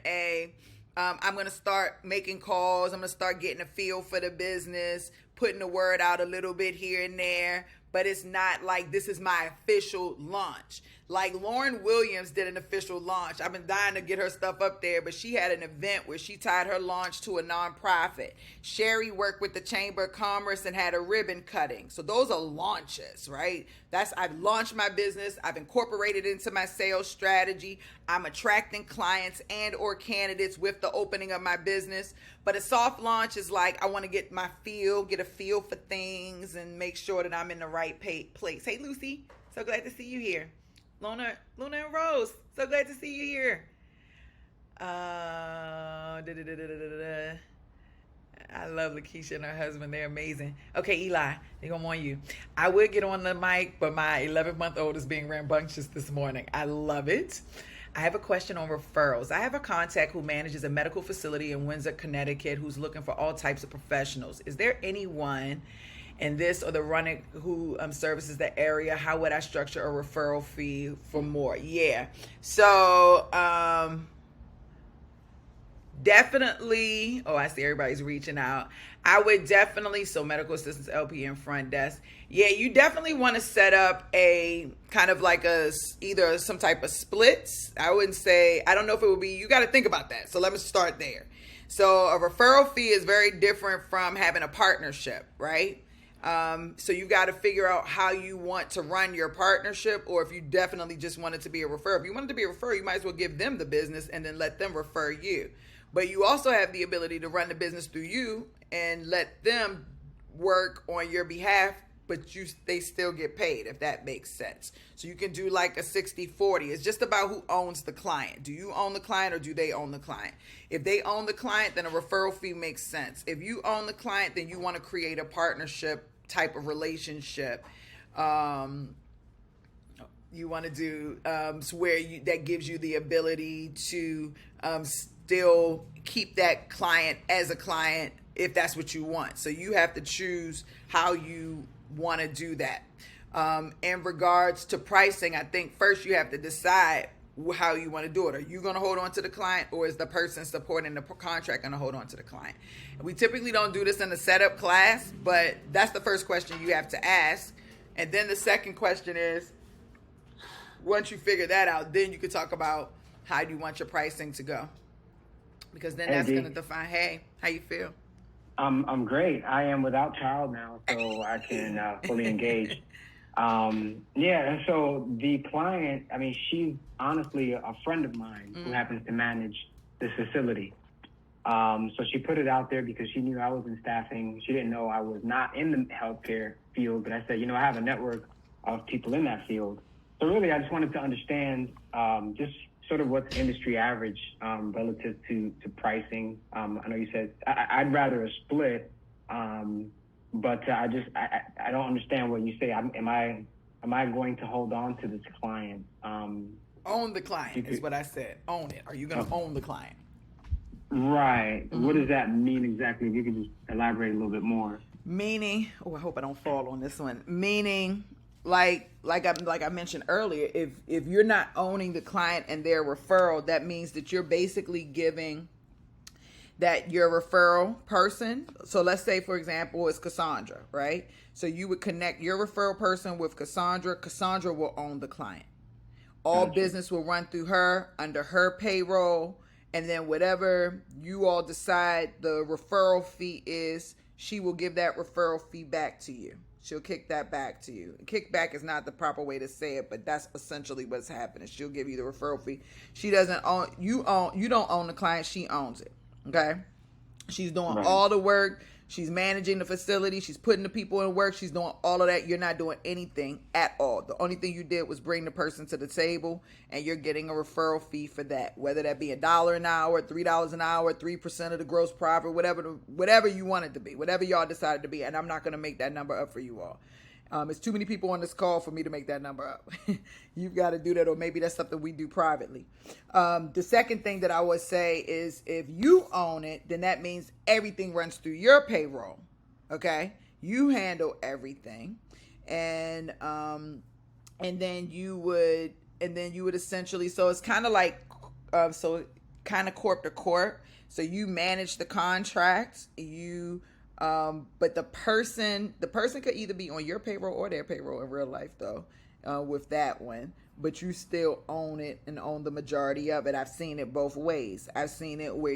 I'm going to start making calls. I'm going to start getting a feel for the business, putting the word out a little bit here and there. But it's not like this is my official launch. Like Lauren Williams did an official launch. I've been dying to get her stuff up there, but she had an event where she tied her launch to a nonprofit. Sherry worked with the Chamber of Commerce and had a ribbon cutting. So those are launches, right? I've launched my business. I've incorporated it into my sales strategy. I'm attracting clients and or candidates with the opening of my business. But a soft launch is like I want to get a feel for things and make sure that I'm in the right place. Hey, Lucy, so glad to see you here. Luna and Rose, so glad to see you here. I love Lakeisha and her husband. They're amazing. Okay, Eli, they're going to warn you. I would get on the mic, but my 11-month-old is being rambunctious this morning. I love it. I have a question on referrals. I have a contact who manages a medical facility in Windsor, Connecticut, who's looking for all types of professionals. Is there anyone in this or the running who services the area? How would I structure a referral fee for more? Yeah. So definitely, I see everybody's reaching out. I would definitely, so medical assistants, LP, and front desk. Yeah, you definitely want to set up a kind of like either some type of splits. I wouldn't say, I don't know if it would be, you got to think about that. So let me start there. So a referral fee is very different from having a partnership, right? So you got to figure out how you want to run your partnership, or if you definitely just want it to be a referral. If you want it to be a referral, you might as well give them the business and then let them refer you. But you also have the ability to run the business through you and let them work on your behalf, but they still get paid, if that makes sense. So you can do like a 60-40. It's just about who owns the client. Do you own the client or do they own the client? If they own the client, then a referral fee makes sense. If you own the client, then you want to create a partnership type of relationship. You want to do where that gives you the ability to still keep that client as a client if that's what you want. So you have to choose how you want to do that. In regards to pricing, I think first you have to decide how you want to do it. Are you going to hold on to the client, or is the person supporting the contract going to hold on to the client? We typically don't do this in the setup class, but that's the first question you have to ask. And then the second question is, once you figure that out, then you could talk about how do you want your pricing to go, because then that's going to define, hey, how you feel? I'm great. I am without child now, so I can fully engage. So the client, she's honestly a friend of mine who happens to manage this facility. So she put it out there because she knew I was in staffing. She didn't know I was not in the healthcare field, but I said, I have a network of people in that field. So really, I just wanted to understand just sort of what's industry average relative to pricing. I know you said I'd rather a split, but I don't understand what you say. Am I going to hold on to this client Own the client is what I said. Own it. Are you going to own the client? Right. What does that mean exactly? If you could just elaborate a little bit more. Meaning, I hope I don't fall on this one. Meaning, like I mentioned earlier, if you're not owning the client and their referral, that means that you're basically giving that your referral person. So let's say, for example, it's Cassandra, right? So you would connect your referral person with Cassandra. Cassandra will own the client. All business will run through her under her payroll. And then whatever you all decide the referral fee is, she will give that referral fee back to you. She'll kick that back to you. Kickback is not the proper way to say it, but that's essentially what's happening. She'll give you the referral fee. She doesn't own, you don't own the client, she owns it. Okay? She's doing all the work. She's managing the facility. She's putting the people in work. She's doing all of that. You're not doing anything at all. The only thing you did was bring the person to the table, and you're getting a referral fee for that. Whether that be $1 an hour, $3 an hour, 3% of the gross profit, whatever you want it to be, whatever y'all decided to be. And I'm not going to make that number up for you all. It's too many people on this call for me to make that number up. You've got to do that, or maybe that's something we do privately. The second thing that I would say is if you own it, then that means everything runs through your payroll. Okay, you handle everything, and then you would essentially. So it's kind of like kind of corp to corp. So you manage the contract. But the person could either be on your payroll or their payroll in real life, though, with that one. But you still own it and own the majority of it. I've seen it both ways. I've seen it where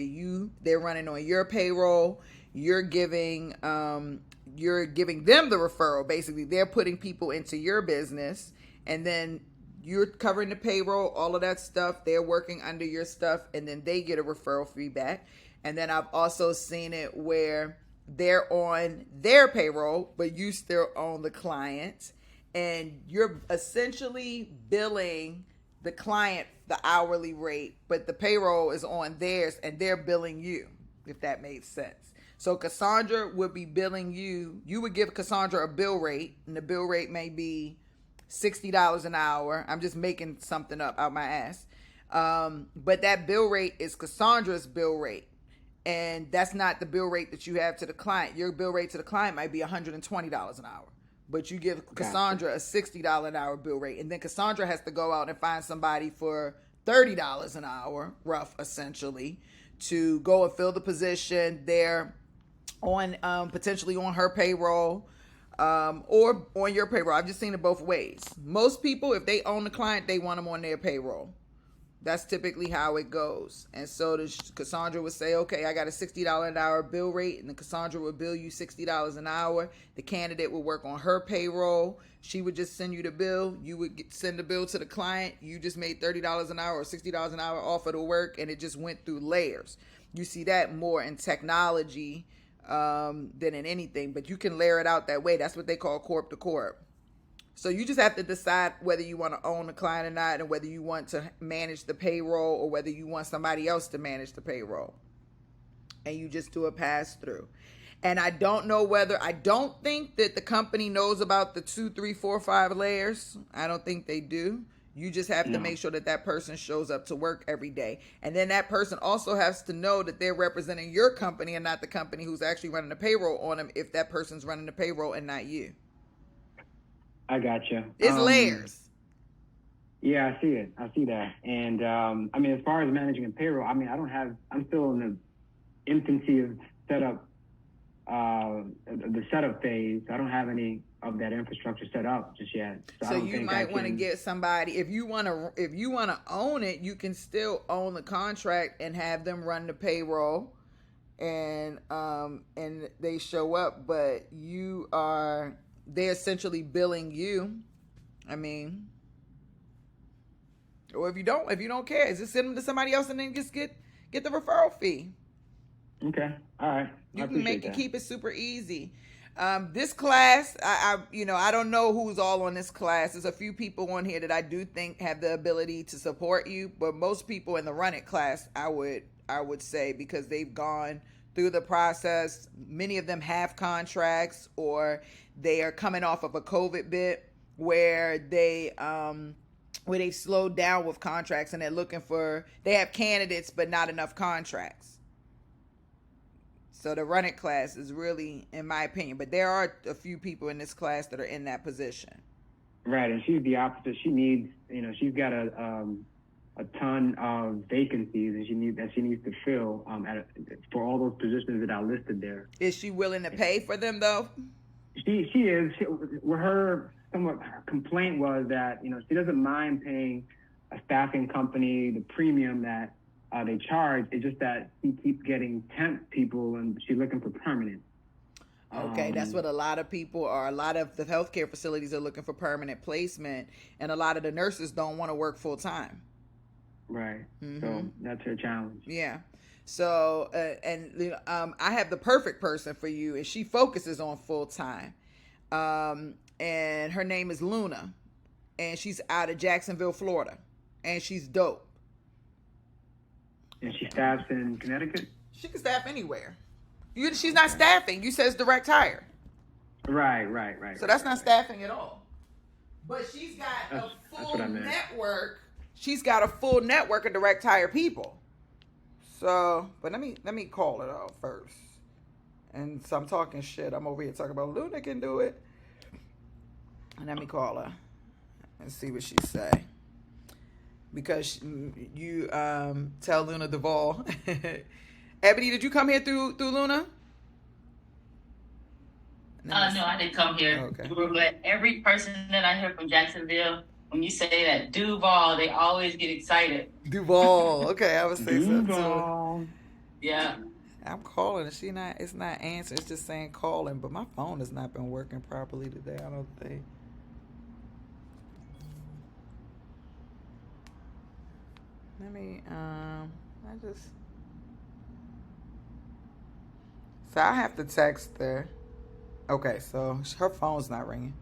they're running on your payroll. You're giving them the referral. Basically, they're putting people into your business, and then you're covering the payroll, all of that stuff. They're working under your stuff, and then they get a referral fee back. And then I've also seen it where they're on their payroll, but you still own the client, and you're essentially billing the client the hourly rate, but the payroll is on theirs and they're billing you, if that made sense. So Cassandra would be billing you. You would give Cassandra a bill rate, and the bill rate may be $60 an hour. I'm just making something up out my ass. But that bill rate is Cassandra's bill rate. And that's not the bill rate that you have to the client. Your bill rate to the client might be $120 an hour. But you give Cassandra a $60 an hour bill rate. And then Cassandra has to go out and find somebody for $30 an hour, rough essentially, to go and fill the position. They're on potentially on her payroll or on your payroll. I've just seen it both ways. Most people, if they own the client, they want them on their payroll. That's typically how it goes. And so Cassandra would say, okay, I got a $60 an hour bill rate, and then Cassandra would bill you $60 an hour. The candidate would work on her payroll. She would just send you the bill. You would send the bill to the client. You just made $30 an hour or $60 an hour off of the work, and it just went through layers. You see that more in technology than in anything, but you can layer it out that way. That's what they call corp to corp. So you just have to decide whether you want to own the client or not, and whether you want to manage the payroll or whether you want somebody else to manage the payroll. And you just do a pass through. And I don't think that the company knows about the 2, 3, 4, 5 layers. I don't think they do. You just have to make sure that person shows up to work every day. And then that person also has to know that they're representing your company and not the company who's actually running the payroll on them, if that person's running the payroll and not you. I got you. It's layers. Yeah, I see it. I see that. And I mean, as far as managing a payroll, I mean, I'm still in the infancy of setup, the setup phase. I don't have any of that infrastructure set up just yet. So you might want to get somebody, if you want to own it, you can still own the contract and have them run the payroll, and they show up, but they're essentially billing you. I mean, or if you don't care, just send them to somebody else and then just get the referral fee. Okay. All right. You can keep it super easy. This class, I don't know who's all on this class. There's a few people on here that I do think have the ability to support you, but most people in the Run It class, I would say, because they've gone through the process. Many of them have contracts, or they are coming off of a COVID bit where they where they've slowed down with contracts and they have candidates but not enough contracts. So the run it class is really, in my opinion, but there are a few people in this class that are in that position. Right, and she's the opposite. She needs, she's got a ton of vacancies, and she needs to fill for all those positions that I listed there. Is she willing to pay for them though? She is. Her complaint was that she doesn't mind paying a staffing company the premium that they charge. It's just that she keeps getting temp people, and she's looking for permanent. Okay, that's what a lot of people are. A lot of the healthcare facilities are looking for permanent placement, and a lot of the nurses don't want to work full time. Right. So that's her challenge. Yeah. So, I have the perfect person for you, and she focuses on full time. And her name is Luna, and she's out of Jacksonville, Florida, and she's dope. And she staffs in Connecticut? She can staff anywhere. She's not staffing. You says direct hire. Right. So that's not staffing at all. But she's got a full network. She's got a full network of direct hire people. So, but let me call it out first. And so I'm talking shit. I'm over here talking about Luna can do it. And let me call her and see what she say. Because you tell Luna Duvall. Ebony, did you come here through Luna? No, I didn't come here. Okay. But every person that I hear from Jacksonville, when you say that Duval, they always get excited. Duval. Okay, I would say so too. Yeah. I'm calling. It's not answering. It's just saying calling. But my phone has not been working properly today, I don't think. Let me, so I have to text her. Okay, so her phone's not ringing.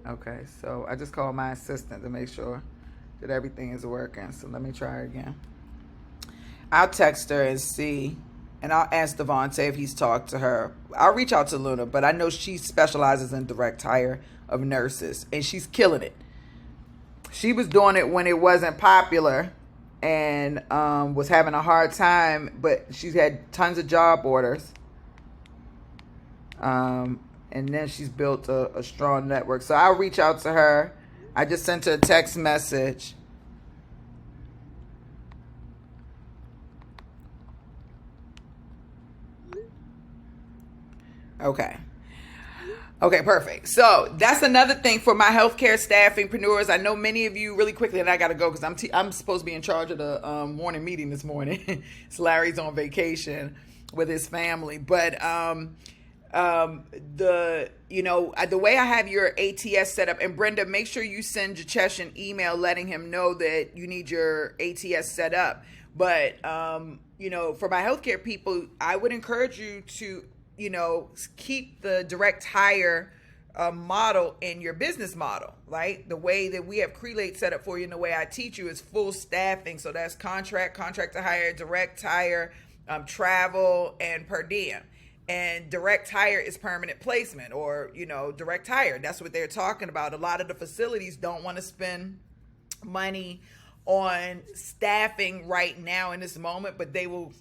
Okay, so I just called my assistant to make sure that everything is working. So let me try again. I'll text her and see, and I'll ask Devontae if he's talked to her. I'll reach out to Luna, but I know she specializes in direct hire of nurses, and she's killing it. She was doing it when it wasn't popular and was having a hard time, but she's had tons of job orders. And then she's built a strong network. So I'll reach out to her. I just sent her a text message. Okay, perfect. So that's another thing for my healthcare staffingpreneurs. I know many of you, really quickly, and I got to go because I'm supposed to be in charge of the morning meeting this morning. So Larry's on vacation with his family. But the way I have your ATS set up, and Brenda, make sure you send Jachesh an email letting him know that you need your ATS set up. But for my healthcare people, I would encourage you to keep the direct hire model in your business model, right? The way that we have crelay set up for you and the way I teach you is full staffing. So that's contract to hire, direct hire, travel, and per diem. And direct hire is permanent placement or, direct hire. That's what they're talking about. A lot of the facilities don't want to spend money on staffing right now in this moment, but they will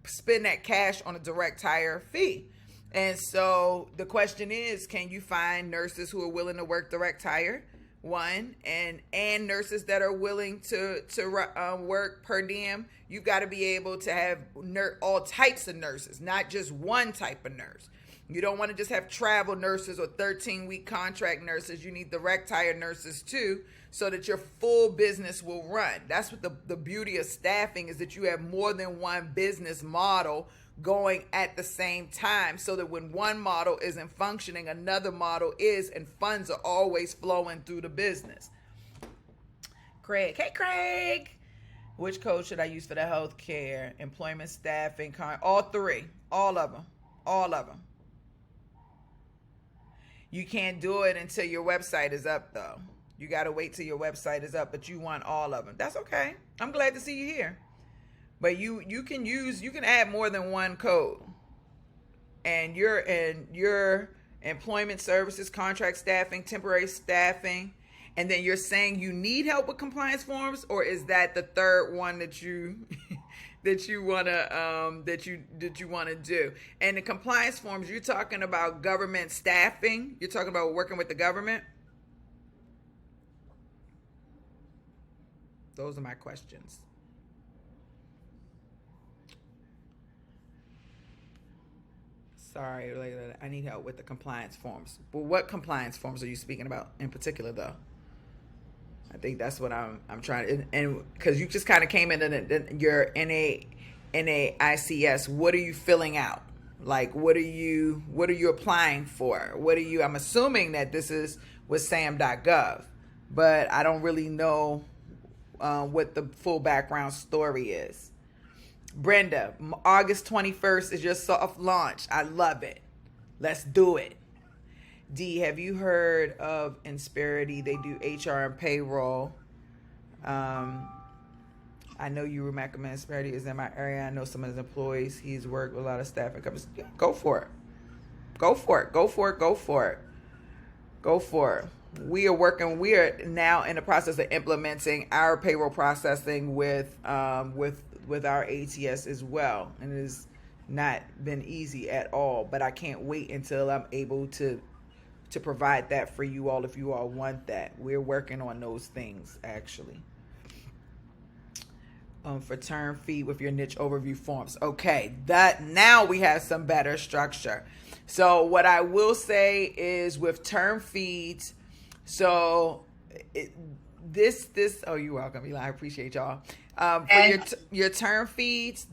spend that cash on a direct hire fee. And so the question is, can you find nurses who are willing to work direct hire? One, and nurses that are willing to work per diem. You've got to be able to have all types of nurses, not just one type of nurse. You don't want to just have travel nurses or 13-week contract nurses. You need direct hire nurses too, so that your full business will run. That's what the beauty of staffing is, that you have more than one business model going at the same time, so that when one model isn't functioning, another model is, and funds are always flowing through the business. Craig, hey Craig, which code should I use for the healthcare, employment, staffing, all three, all of them. You can't do it until your website is up though. You got to wait till your website is up, but you want all of them. That's okay. I'm glad to see you here. But you can add more than one code. And your employment services, contract staffing, temporary staffing. And then you're saying you need help with compliance forms, or is that the third one that you that you wanna do? And the compliance forms, you're talking about government staffing. You're talking about working with the government. Those are my questions. Sorry, I need help with the compliance forms. But what compliance forms are you speaking about in particular, though? I think that's what I'm trying, and because you just kind of came in your NAICS. What are you filling out? Like, what are you applying for? I'm assuming that this is with SAM.gov, but I don't really know what the full background story is. Brenda, August 21st is your soft launch. I love it. Let's do it. D, have you heard of Insperity? They do HR and payroll. I know you recommend Insperity is in my area. I know some of his employees. He's worked with a lot of staffing companies. Yeah, go for it. Go for it. Go for it. Go for it. Go for it. We are now in the process of implementing our payroll processing with our ATS as well. And it has not been easy at all, but I can't wait until I'm able to provide that for you all if you all want that. We're working on those things, actually. For term fee with your niche overview forms. Okay, that now we have some better structure. So what I will say is with term feeds, so oh, you're welcome, Eli. I appreciate y'all. For your term feeds,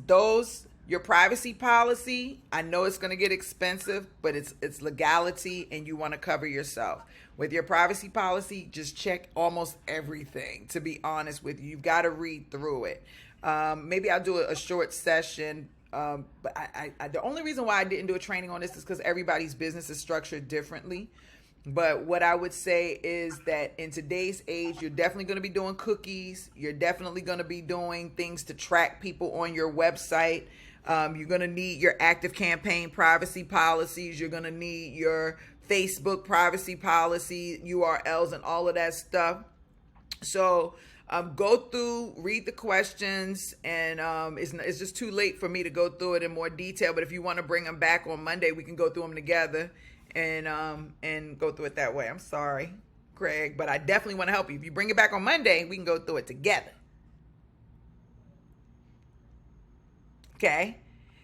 your privacy policy, I know it's going to get expensive, but it's legality, and you want to cover yourself. With your privacy policy, just check almost everything, to be honest with you. You've got to read through it. Maybe I'll do a short session, but the only reason why I didn't do a training on this is because everybody's business is structured differently. But what I would say is that in today's age, you're definitely going to be doing cookies. You're definitely going to be doing things to track people on your website. You're going to need your active campaign privacy policies. You're going to need your Facebook privacy policy, URLs, and all of that stuff. So go through, read the questions, and it's just too late for me to go through it in more detail. But if you want to bring them back on Monday, we can go through them together and go through it that way. I'm sorry, Craig, but I definitely want to help you. If you bring it back on Monday, we can go through it together. Okay,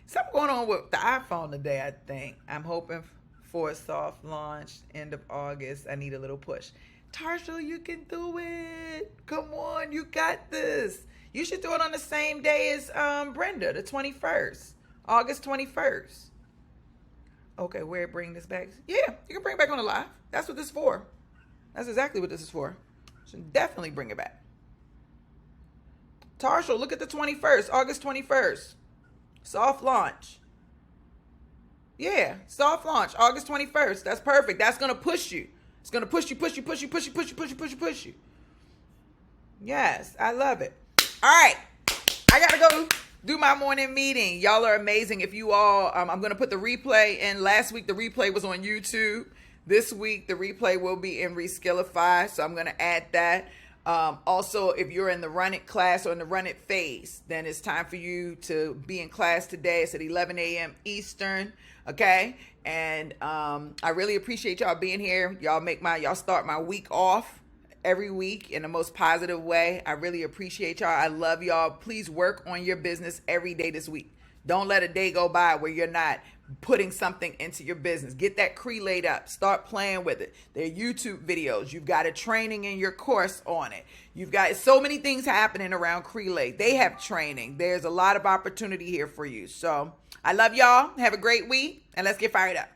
something going on with the iPhone today, I think. I'm hoping for a soft launch end of August. I need a little push. Tarsha, you can do it. Come on, you got this. You should do it on the same day as Brenda, the 21st, August 21st. Okay, where bring this back? Yeah, you can bring it back on the live. That's what this is for. That's exactly what this is for. Should definitely bring it back. Tarsha, look at the 21st, August 21st. Soft launch. Yeah, soft launch, August 21st. That's perfect. That's going to push you. It's going to push you. Yes, I love it. All right, I got to go do my morning meeting. Y'all are amazing. If you all, I'm going to put the replay in. Last week, the replay was on YouTube. This week, the replay will be in Reskillify, so I'm going to add that. Also, if you're in the Run It class or in the Run It phase, then it's time for you to be in class today. It's at 11 a.m. Eastern, okay? And I really appreciate y'all being here. Y'all start my week off every week in the most positive way. I really appreciate y'all. I love y'all. Please work on your business every day this week. Don't let a day go by where you're not putting something into your business. Get that crelay up. Start playing with it. There are YouTube videos. You've got a training in your course on it. You've got so many things happening around crelay. They have training. There's a lot of opportunity here for you. So I love y'all. Have a great week, and let's get fired up.